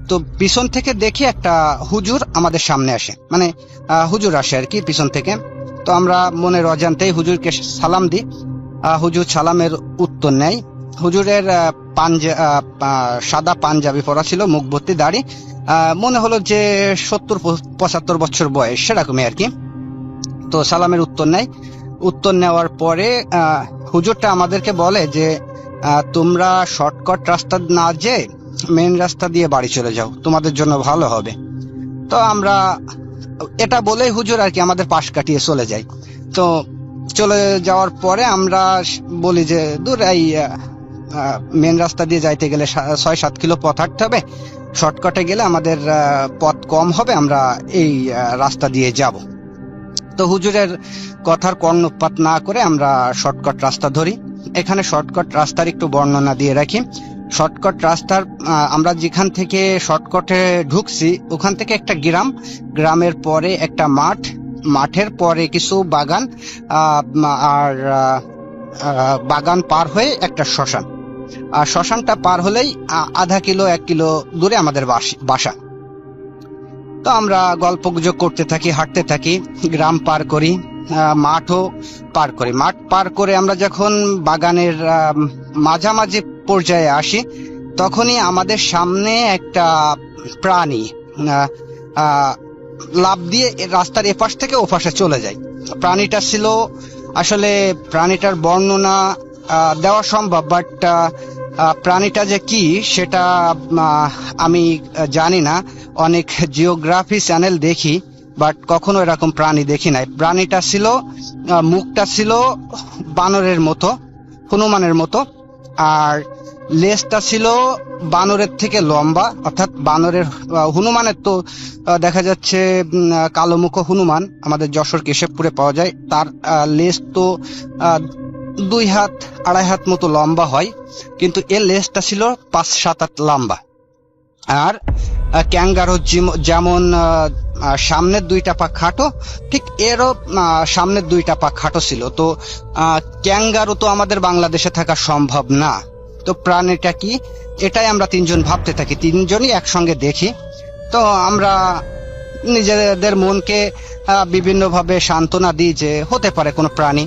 তো পিছন থেকে দেখি একটা হুজুর আমাদের সামনে আসে, মানে হুজুর আসে আর কি পিছন থেকে। তো আমরা মনের অজান্তেই হুজুরকে সালাম দিই। হুজুর সালামের উত্তর নেয়। হুজুরের সাদা পাঞ্জাবি পরা ছিল, মুখ ভর্তি দাড়ি, মনে হলো যে 70-75 বছর বয়স, সেরকমই আর কি। তো সালামের উত্তর নেয়। উত্তর নেওয়ার পরে হুজুরটা আমাদেরকে বলে যে তোমরা শর্টকাট রাস্তা না যেয়ে মেন রাস্তা দিয়ে বাড়ি চলে যাও, তোমাদের জন্য ভালো হবে। তো আমরা এটা বলেই হুজুর আর কি আমাদের পাশ কাটিয়ে চলে যাই। তো চলে যাওয়ার পরে আমরা বলি যে দূর, এই মেন রাস্তা দিয়ে যাইতে গেলে 6-7 কিলো পথ হাঁটতে হবে, শর্টকাটে গেলে আমাদের পথ কম হবে, আমরা এই রাস্তা দিয়ে যাব। তো হুজুরের কথার কর্ণপাত না করে আমরা শর্টকাট রাস্তা ধরি। এখানে শর্টকাট রাস্তার একটু বর্ণনা দিয়ে রাখি। শর্টকাট রাস্তার আমরা যেখান থেকে শর্টকাটে ঢুকছি ওখান থেকে একটা গ্রামের পরে একটা মাঠের পরে কিছু বাগান, আর বাগান পার হয়ে একটা শ্মশান, আর শ্মশানটা পার হলেই আধা কিলো 1 কিলো দূরে আমাদের বাসা। তো আমরা গল্পগুজব করতে থাকি, হাঁটতে থাকি, গ্রাম পার করি, মাঠও পার করি। মাঠ পার করে আমরা যখন বাগানের মাঝামাঝি পর্যায়ে আসি তখনই আমাদের সামনে একটা প্রাণী লাফ দিয়ে রাস্তার এপাশ থেকে ওপাশে চলে যায়। প্রাণীটা ছিল, আসলে প্রাণীটার বর্ণনা দেওয়া সম্ভব, বাট প্রাণীটা যে কি সেটা আমি জানি না। অনেক জিওগ্রাফি চ্যানেল দেখি, বাট কখনো এরকম প্রাণী দেখি নাই। প্রাণীটা ছিল, মুখটা ছিল বানরের মতো, হনুমানের মতো, আর লেজটা ছিল বানরের থেকে লম্বা, অর্থাৎ বানরের হনুমানের তো দেখা যাচ্ছে কালো মুখ হনুমান আমাদের যশোর কেশবপুরে পাওয়া যায়, তার লেজ তো 2 হাত 2.5 হাত মতো লম্বা হয়, কিন্তু এর লেজটা ছিল 5-7 হাত লম্বা। আর ক্যাঙ্গারো যেমন সামনের 2টা পা খাটো, ঠিক এরও সামনের 2টা পা খাটো ছিল। তো ক্যাঙ্গারো তো আমাদের বাংলাদেশে থাকা সম্ভব না, তো প্রাণীটা কি এটাই আমরা 3 জন ভাবতে থাকি, 3 জনই একসঙ্গে দেখি। তো আমরা নিজেদের মনকে বিভিন্নভাবে সান্ত্বনা দিই যে হতে পারে কোনো প্রাণী,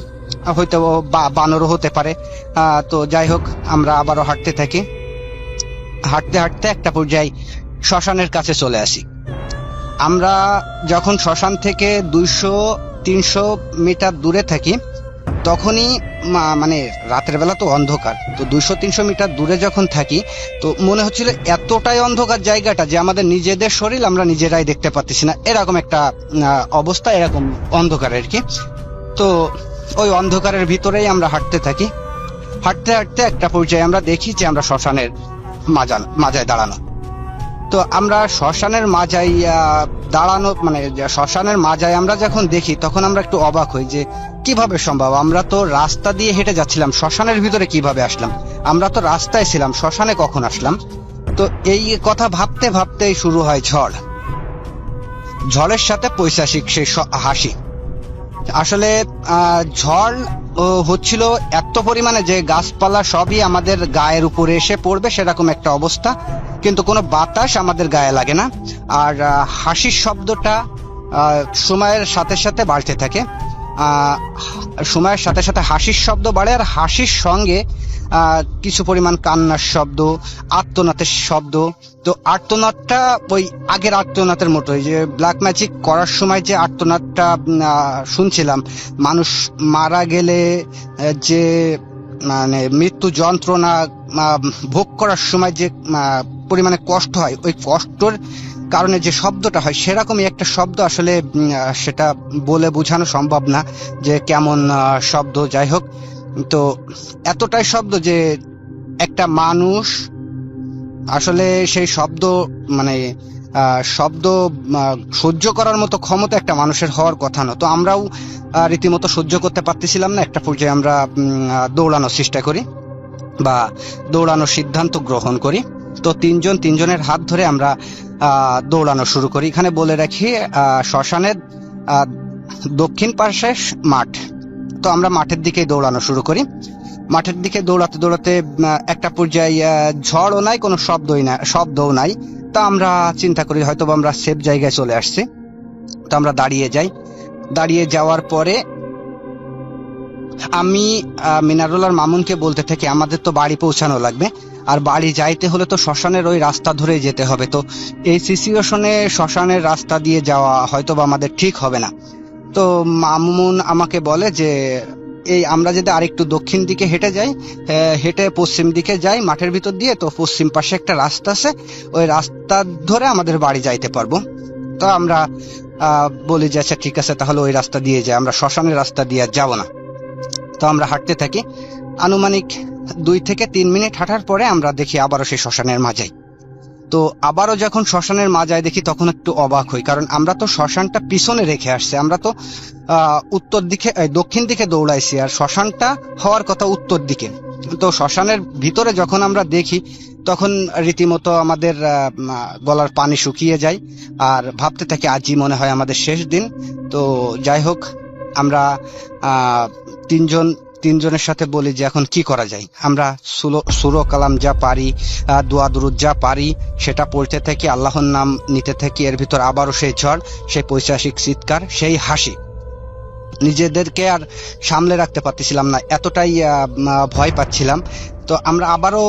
হয়তো বানরও হতে পারে। তো যাই হোক, আমরা আবারও হাঁটতে থাকি। হাঁটতে হাঁটতে একটা পর্যায়ে শ্মশানের কাছে চলে আসি। আমরা যখন শ্মশান থেকে 200-300 মিটার দূরে থাকি, তখনই মানে রাতের বেলা তো অন্ধকার, তো 200-300 মিটার দূরে যখন থাকি, তো মনে হচ্ছিল এতটাই অন্ধকার জায়গাটা যে আমাদের নিজেদের শরীর আমরা নিজেরাই দেখতে পাচ্ছি না, এরকম একটা অবস্থা, এরকম অন্ধকার আর কি। তো ওই অন্ধকারের ভিতরেই আমরা হাঁটতে থাকি। হাঁটতে হাঁটতে একটা পর্যায়ে আমরা দেখি যে আমরা শ্মশানের মাজায় দাঁড়ানো। তো আমরা শ্মশানের মাজায় দাঁড়ানো, মানে শ্মশানের মাজায় আমরা যখন দেখি, তখন আমরা একটু অবাক হই যে কিভাবে সম্ভব, আমরা তো রাস্তা দিয়ে হেঁটে যাচ্ছিলাম, শ্মশানের ভিতরে কিভাবে আসলাম? আমরা তো রাস্তায় ছিলাম, শ্মশানে কখন আসলাম? তো এই কথা ভাবতে ভাবতেই শুরু হয় ঝড়। ঝড়ের সাথে পৈশাচিক সেই হাসি। আসলে ঝড় হচ্ছিল এত পরিমাণে যে গাছপালা সবই আমাদের গায়ের উপরে এসে পড়বে, সেরকম একটা অবস্থা, কিন্তু কোনো বাতাস আমাদের গায়ে লাগে না। আর হাসির শব্দটা সময়ের সাথে সাথে বাড়তে থাকে, সময়ের সাথে সাথে হাসির শব্দ বাড়ে, আর হাসির সঙ্গে কিছু পরিমাণ কান্নার শব্দ, আর্তনাদের শব্দ। তো আর্তনাদটা ওই আগের আর্তনাদের মতোই, যে ব্ল্যাক ম্যাজিক করার সময় যে আর্তনাদটা শুনছিলাম, মানুষ মারা গেলে যে মানে মৃত্যু যন্ত্রণা ভোগ করার সময় যে পরিমাণে কষ্ট হয়, ওই কষ্টর কারণে যে শব্দটা হয়, সেরকমই একটা শব্দ। আসলে সেটা বলে বোঝানো সম্ভব না যে কেমন শব্দ। যাই হোক, তো এতটাই শব্দ যে একটা মানুষ আসলে সেই শব্দ মানে শব্দ সহ্য করার মতো ক্ষমতা একটা মানুষের হওয়ার কথা না। তো আমরাও রীতিমতো সহ্য করতে পারতেছিলাম না, একটা পর্যায়ে আমরা দৌড়ানোর চেষ্টা করি বা দৌড়ানোর সিদ্ধান্ত গ্রহণ করি। তো 3 জনের হাত ধরে আমরা দৌড়ানো শুরু করি। এখানে বলে রাখি, শ্মশানের দক্ষিণ পাশে মাঠ, তো আমরা মাঠের দিকে দৌড়ানো শুরু করি। মাঠের দিকে দৌড়াতে দৌড়াতে একটা পর্যায়ে ঝড়ও নাই, কোনো শব্দও নাই। তা আমরা চিন্তা করি হয়তো আমরা সেফ জায়গায় চলে আসছি। তো আমরা দাঁড়িয়ে যাই। দাঁড়িয়ে যাওয়ার পরে আমি মিনারুল আর মামুনকে বলতে থাকি আমাদের তো বাড়ি পৌঁছানো লাগবে, আর বাড়ি যাইতে হলে তো শ্মশানের ওই রাস্তা ধরে যেতে হবে। তো এই সিচুয়েশনে শ্মশানের রাস্তা দিয়ে যাওয়া হয়তো বা আমাদের ঠিক হবে না। তো মামুন আমাকে বলে যে এই আমরা যদি আরেকটু দক্ষিণ দিকে হেঁটে যাই, হেঁটে পশ্চিম দিকে যাই মাঠের ভিতর দিয়ে, তো পশ্চিম পাশে একটা রাস্তা আছে, ওই রাস্তা ধরে আমাদের বাড়ি যাইতে পারবো। তো আমরা বলি যে আচ্ছা ঠিক আছে, তাহলে ওই রাস্তা দিয়ে যাই, আমরা শ্মশানের রাস্তা দিয়ে যাব না। তো আমরা হাঁটতে থাকি। আনুমানিক 2 থেকে 3 মিনিট হাঁটার পরে আমরা দেখি আবারও সেই শ্মশানের মাজায়। তো আবারও যখন শ্মশানের মাজায় দেখি, তখন একটু অবাক হই, কারণ আমরা তো শ্মশানটা পিছনে রেখে আসছি। আমরা তো উত্তর দিকে দক্ষিণ দিকে দৌড়াইছি, আর শ্মশানটা হওয়ার কথা উত্তর দিকে। তো শ্মশানের ভিতরে যখন আমরা দেখি, তখন রীতিমতো আমাদের গলার পানি শুকিয়ে যায়, আর ভাবতে থাকি আজই মনে হয় আমাদের শেষ দিন। তো যাই হোক, আমরা 3 জনের সাথে বলি যে এখন কি করা যায়। আমরা সূরা কালাম যা পারি, দোয়া দুরুদ যা পারি সেটা পড়তে থাকি, আল্লাহর নাম নিতে থাকি। এর ভিতর আবারও সেই ঝড়, সেই পৈশাচিক চিৎকার, সেই হাসি। নিজেদেরকে আর সামলে রাখতে পারতেছিলাম না, এতটাই ভয় পাচ্ছিলাম। তো আমরা আবারও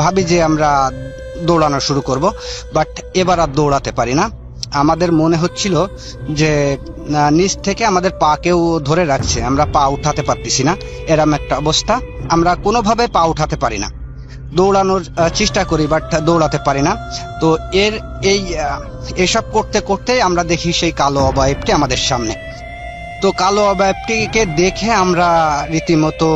ভাবি যে আমরা দৌড়ানো শুরু করব, বাট এবার আর দৌড়াতে পারি না। আমাদের মনে হচ্ছিল যে নিচ থেকে আমাদের পা কেউ ধরে রাখছে, আমরা পা উঠাতে পারতেছি না, এরম একটা অবস্থা। আমরা কোনোভাবে পা উঠাতে পারি না, দৌড়ানোর চেষ্টা করি বাট দৌড়াতে পারি না। তো এসব করতে করতে আমরা দেখি সেই কালো অবয়বটি আমাদের সামনে। তো কালো অবয়বটিকে দেখে আমরা রীতিমতো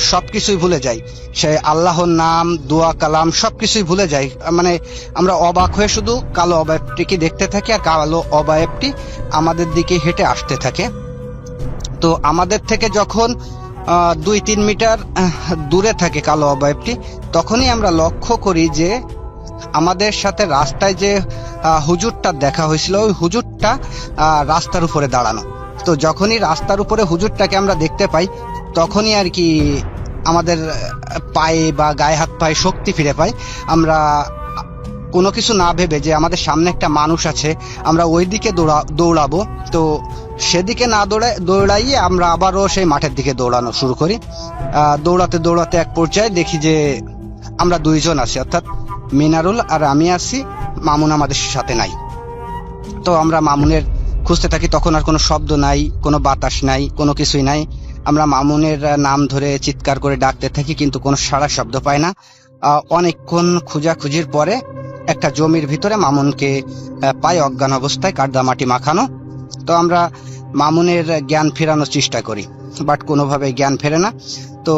সবকিছুই ভুলে যাই। সে আল্লাহর নাম, দোয়া কালাম সবকিছুই ভুলে যাই। মানে আমরা অবাক হয়ে শুধু কালো অবয়বটিকে দেখতে থাকি, আর কালো অবয়বটি আমাদের দিকে হেঁটে আসতে থাকে। তো আমাদের থেকে যখন 2-3 মিটার দূরে থাকে কালো অবয়বটি, তখনই আমরা লক্ষ্য করি যে আমাদের সাথে রাস্তায় যে হুজুরটা দেখা হয়েছিল, ওই হুজুরটা রাস্তার উপরে দাঁড়ানো। তো যখনই রাস্তার উপরে হুজুরটাকে আমরা দেখতে পাই, তখনই আর কি আমাদের পায়ে বা গায়ে হাত পায়ে শক্তি ফিরে পাই। আমরা কোনো কিছু না ভেবে যে আমাদের সামনে একটা মানুষ আছে, আমরা ওই দিকে দৌড়াবো। তো সেদিকে না দৌড়াইয়ে আমরা আবারও সেই মাঠের দিকে দৌড়ানো শুরু করি। দৌড়াতে দৌড়াতে এক পর্যায়ে দেখি যে আমরা 2 জন আছি, অর্থাৎ মিনারুল আর আমি আছি, মামুন আমাদের সাথে নাই। তো আমরা মামুনের খুঁজতে থাকি। তখন আর কোনো শব্দ নাই, কোনো বাতাস নাই, কোনো কিছুই নাই। আমরা মামুনের নাম ধরে চিৎকার করে ডাকতে থাকি, কিন্তু কোনো সাড়া শব্দ পাই না। অনেকক্ষণ খোঁজাখুঁজির পরে একটা জমির ভিতরে মামুনকে পাই, অজ্ঞান অবস্থায়, কাদামাটি মাখানো। তো আমরা মামুনের জ্ঞান ফেরানোর চেষ্টা করি, বাট কোনোভাবে জ্ঞান ফেরে না। তো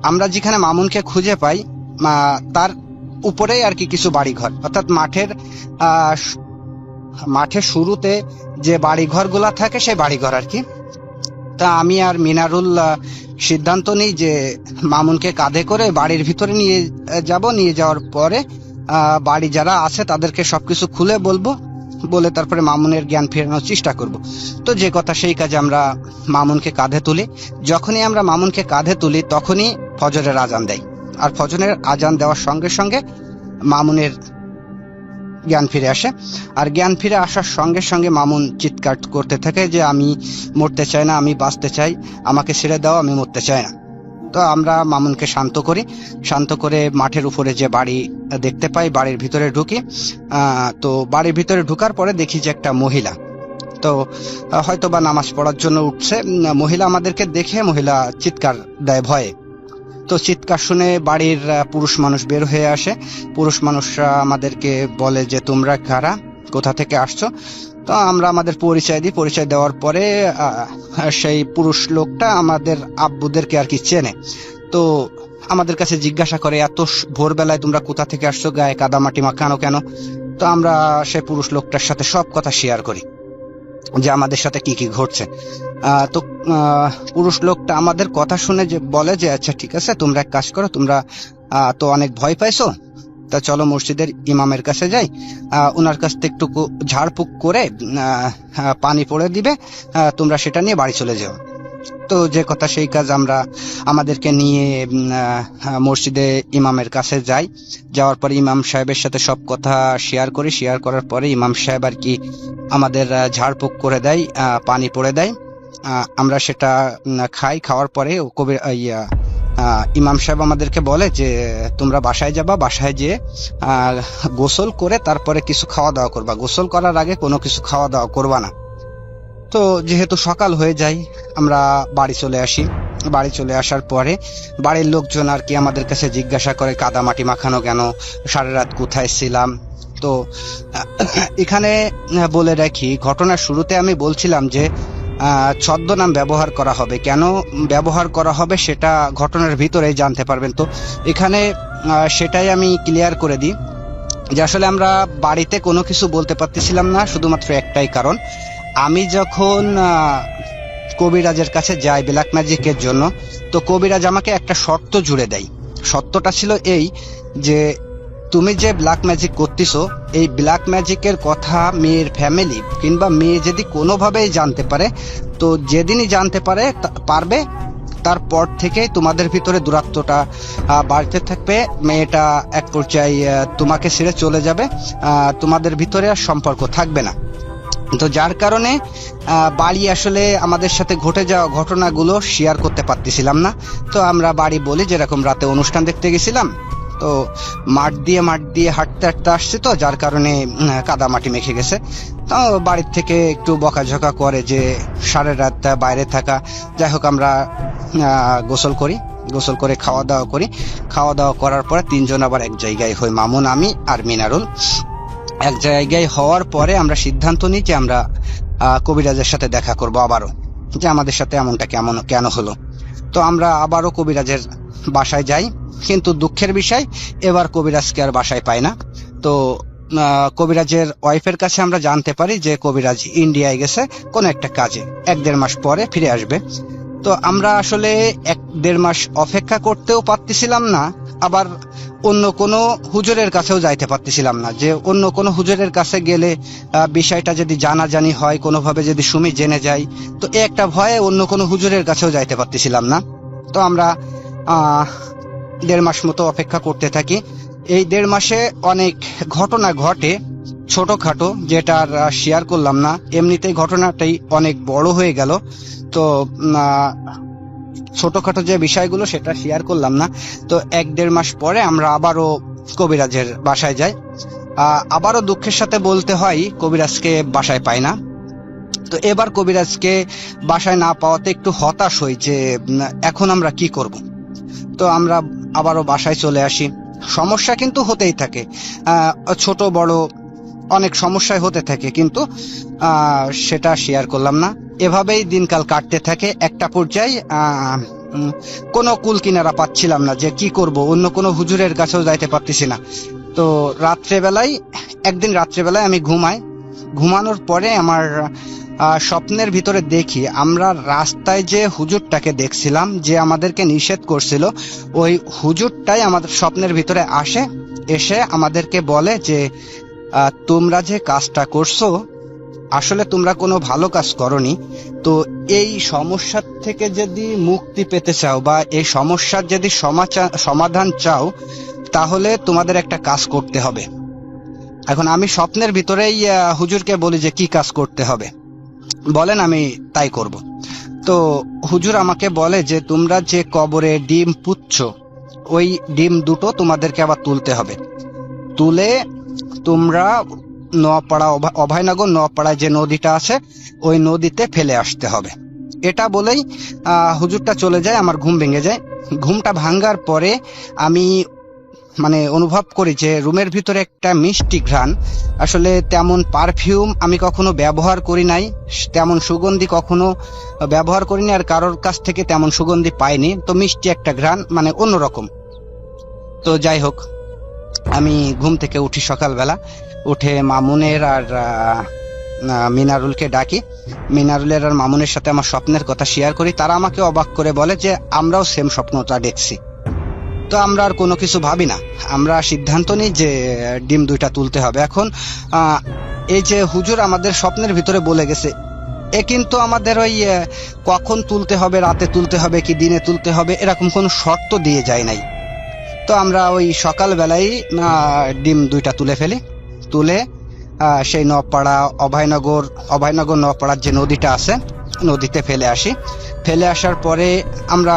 আমরা যেখানে মামুনকে খুঁজে পাই, তার উপরেই আর কি কিছু বাড়িঘর, অর্থাৎ মাঠের শুরুতে যে বাড়িঘরগুলা থাকে সেই বাড়িঘর আর কি। তা আমি আর মিনারুল সিদ্ধান্ত নিই যে মামুনকে কাঁধে করে বাড়ির ভিতরে নিয়ে যাব। নিয়ে যাওয়ার পরে বাড়ি যারা আছে তাদেরকে সবকিছু খুলে বলবো, বলে তারপরে মামুনের জ্ঞান ফেরানোর চেষ্টা করব। তো যে কথা সেই কাজে আমরা মামুনকে কাঁধে তুলি। যখনই আমরা মামুনকে কাঁধে তুলি, তখনই ফজরের আজান দেয়। আর ফজরের আজান দেওয়ার সঙ্গে সঙ্গে মামুনের জ্ঞান ফিরে আসে। আর জ্ঞান ফিরে আসার সঙ্গে সঙ্গে মামুন চিৎকার করতে থাকে যে আমি মরতে চাই না, আমি বাঁচতে চাই, আমাকে ছেড়ে দাও, আমি মরতে চাই না। তো আমরা মামুনকে শান্ত করি। শান্ত করে মাঠের উপরে যে বাড়ি দেখতে পাই, বাড়ির ভিতরে ঢুকি। তো বাড়ির ভিতরে ঢুকার পরে দেখি যে একটা মহিলা, তো হয়তো বা নামাজ পড়ার জন্য উঠছে। মহিলা আমাদেরকে দেখে মহিলা চিৎকার দেয় ভয়ে। তো চিৎকার শুনে বাড়ির পুরুষ মানুষ বের হয়ে আসে। পুরুষ মানুষরা আমাদেরকে বলে যে তোমরা কারা, কোথা থেকে আসছো। তো আমরা আমাদের পরিচয় দিই। পরিচয় দেওয়ার পরে সেই পুরুষ লোকটা আমাদের আব্বুদেরকে আর কি চেনে। তো আমাদের কাছে জিজ্ঞাসা করে, এত ভোরবেলায় তোমরা কোথা থেকে আসছো, গায়ে কাদামাটি মাখানো কেন? তো আমরা সেই পুরুষ লোকটার সাথে সব কথা শেয়ার করি যে আমাদের সাথে কি কি ঘটছে। তো পুরুষ লোকটা আমাদের কথা শুনে যে বলে যে আচ্ছা ঠিক আছে, তোমরা এক কাজ করো, তোমরা তো অনেক ভয় পাইছো, তা চলো মসজিদের ইমামের কাছে যাই, ওনার কাছ থেকে একটু ঝাড়ফুঁক করে পানি পড়ে দিবে, তোমরা সেটা নিয়ে বাড়ি চলে যাও। তো যে কথা সেই কাজ, আমরা আমাদেরকে নিয়ে মসজিদে ইমামের কাছে যাই। যাওয়ার পরে ইমাম সাহেবের সাথে সব কথা শেয়ার করি। শেয়ার করার পরে ইমাম সাহেব আর কি আমাদের ঝাড়ফুঁক করে দেয়, পানি পড়ে দেয়। আমরা সেটা খাই। খাওয়ার পরে ইমাম সাহেব আমাদেরকে বলে যে তোমরা বাসায় যাবা, বাসায় যেয়ে গোসল করে তারপরে কিছু খাওয়া দাওয়া করবা, গোসল করার আগে কোনো কিছু খাওয়া দাওয়া করবা না। তো যেহেতু সকাল হয়ে যায়, আমরা বাড়ি চলে আসি। বাড়ি চলে আসার পরে বাড়ির লোকজন আর কি আমাদের কাছে জিজ্ঞাসা করে কাদামাটি মাখানো কেন, সারা রাত কোথায় ছিলাম। তো এখানে বলে রাখি, ঘটনার শুরুতে আমি বলছিলাম যে ছদ্মনাম ব্যবহার করা হবে। কেন ব্যবহার করা হবে সেটা ঘটনার ভিতরেই জানতে পারবেন। তো এখানে সেটাই আমি ক্লিয়ার করে দিই যে আসলে আমরা বাড়িতে কোনো কিছু বলতে পারতেছিলাম না, শুধুমাত্র একটাই কারণ, আমি যখন কবিরাজের কাছে যাই ব্ল্যাক ম্যাজিকের জন্য, তো কবিরাজ আমাকে একটা শর্ত জুড়ে দেয়। শর্তটা ছিল এই যে তুমি যে ব্ল্যাক ম্যাজিক করতেছো, এই ব্ল্যাক ম্যাজিকের কথা মেয়ের ফ্যামিলি কিংবা মেয়ে যদি কোনোভাবেই জানতে পারে, তো যেদিনই জানতে পারবে তারপর থেকে তোমাদের ভিতরে দূরত্বটা বাড়তে থাকবে, মেয়েটা এক পর্যায়ে তোমাকে ছেড়ে চলে যাবে, তোমাদের ভিতরে আর সম্পর্ক থাকবে না। তো যার কারণে বাড়ি আসলে আমাদের সাথে ঘটে যাওয়া ঘটনাগুলো শেয়ার করতে পারতেছিলাম না। তো আমরা বাড়ি বলি যেরকম রাতে অনুষ্ঠান দেখতে গেছিলাম, তো মাঠ দিয়ে হাঁটতে হাঁটতে আসছে, তো যার কারণে কাদা মাটি মেখে গেছে। তো বাড়ির থেকে একটু বকাঝকা করে যে সারা রাত বাইরে থাকা। যাই হোক, আমরা গোসল করি, গোসল করে খাওয়া দাওয়া করি। খাওয়া দাওয়া করার পরে তিনজন আবার এক জায়গায় হই, মামুন, আমি আর মিনারুল। এক জায়গায় হওয়ার পরে আমরা সিদ্ধান্ত নিই যে আমরা কবিরাজের সাথে দেখা করব আবারও, যে আমাদের সাথে এমনটা কেন হলো। তো আমরা আবারও কবিরাজের বাসায় যাই, কিন্তু দুঃখের বিষয় এবার কবিরাজকে আর বাসায় পাই না। তো কবিরাজের ওয়াইফের কাছে আমরা জানতে পারি যে কবিরাজ ইন্ডিয়ায় গেছে কোনো একটা কাজে, 1-1.5 মাস পরে ফিরে আসবে। তো আমরা আসলে 1-1.5 মাস অপেক্ষা করতেও পারতেছিলাম না, আবার অন্য কোনো হুজুরের কাছেও যাইতে পারতেছিলাম না, যে অন্য কোনো হুজুরের কাছে গেলে বিষয়টা যদি জানাজানি হয়, কোনোভাবে যদি সুমি জেনে যায়, তো এই একটা ভয়ে অন্য কোনো হুজুরের কাছেও যাইতে পারতেছিলাম না। তো আমরা 1.5 মাস মতো অপেক্ষা করতে থাকি। এই 1.5 মাসে অনেক ঘটনা ঘটে, ছোটখাটো, যেটা আর শেয়ার করলাম না, এমনিতেই ঘটনাটাই অনেক বড় হয়ে গেল। তো ছোটখাটো যে বিষয়গুলো সেটা শেয়ার করলাম না। তো 1-1.5 মাস পরে আমরা আবারও কবিরাজের বাসায় যাই। আবারও দুঃখের সাথে বলতে হয় কবিরাজকে বাসায় পাই না। তো এবার কবিরাজকে বাসায় না পাওয়াতে একটু হতাশ হই যে এখন আমরা কি করব। তো আমরা আবারও বাসায় চলে আসি। সমস্যা কিন্তু হতেই থাকে, ছোট বড় অনেক সমস্যায় হতে থাকে, কিন্তু সেটা শেয়ার করলাম না। এভাবেই দিনকাল কাটতে থাকে। একটা পর্যায়ে কোনো কুল কিনারা পাচ্ছিলাম না যে কি করব, অন্য কোনো হুজুরের কাছেও যাইতে পারতেছি না। তো একদিন রাত্রেবেলায় আমি ঘুমানোর পরে আমার স্বপ্নের ভিতরে দেখি আমরা রাস্তায় যে হুজুরটাকে দেখছিলাম, যে আমাদেরকে নিষেধ করছিল, ওই হুজুরটাই আমাদের স্বপ্নের ভিতরে এসে আমাদেরকে বলে যে তোমরা যে কাজটা করছো আসলে তোমরা কোনো ভালো কাজ করনি। তো এই সমস্যার থেকে যদি মুক্তি পেতে চাও বা এই সমস্যার যদি সমাধান চাও, তাহলে তোমাদের একটা কাজ করতে হবে। এখন আমি স্বপ্নের ভিতরেই হুজুরকে বলি যে কি কাজ করতে হবে, বলেন, আমি তাই করব। তো হুজুর আমাকে বলে যে তোমরা যে কবরে ডিম পুচ্ছ, ওই ডিম দুটো তোমাদেরকে আবার তুলতে হবে, তুলে তোমরা অভয়নগর নোয়াপাড়ায় যে নদীটা আছে ওই নদীতে ফেলে আসতে হবে। এটা বলেই হুজুরটা চলে যায়। আমার ঘুম ভেঙে যায়। ঘুমটা ভাঙ্গার পরে আমি অনুভব করি যে রুমের ভিতরে একটা মিষ্টি ঘ্রাণ। আসলে তেমন পারফিউম আমি কখনো ব্যবহার করি নাই, তেমন সুগন্ধি কখনো ব্যবহার করিনি, আর কারোর কাছ থেকে তেমন সুগন্ধি পাইনি। তো মিষ্টি একটা ঘ্রাণ, অন্যরকম। তো যাই হোক, আমি ঘুম থেকে উঠি সকালবেলা, উঠে মামুনের আর মিনারুলকে ডাকি। মিনারুলের আর মামুনের সাথে আমার স্বপ্নের কথা শেয়ার করি। তারা আমাকে অবাক করে বলে যে আমরাও সেম স্বপ্নটা দেখছি। তো আমরা আর কোনো কিছু ভাবি না, আমরা সিদ্ধান্ত নিই যে ডিম 2টা তুলতে হবে। এখন এই যে হুজুর আমাদের স্বপ্নের ভিতরে বলে গেছে, এ কিন্তু আমাদের ওই কখন তুলতে হবে, রাতে তুলতে হবে কি দিনে তুলতে হবে, এরকম কোনো শর্ত দিয়ে যায় নাই। তো আমরা ওই সকালবেলায় ডিম 2টা তুলে ফেলি। তুলে সেই অভয়নগর নওপাড়ার যে নদীটা আছে নদীতে ফেলে আসি। ফেলে আসার পরে আমরা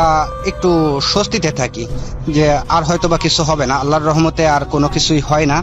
একটু স্বস্তিতে থাকি যে আর হয়তো বা কিছু হবে না, আল্লাহর রহমতে আর কোনো কিছুই হয় না।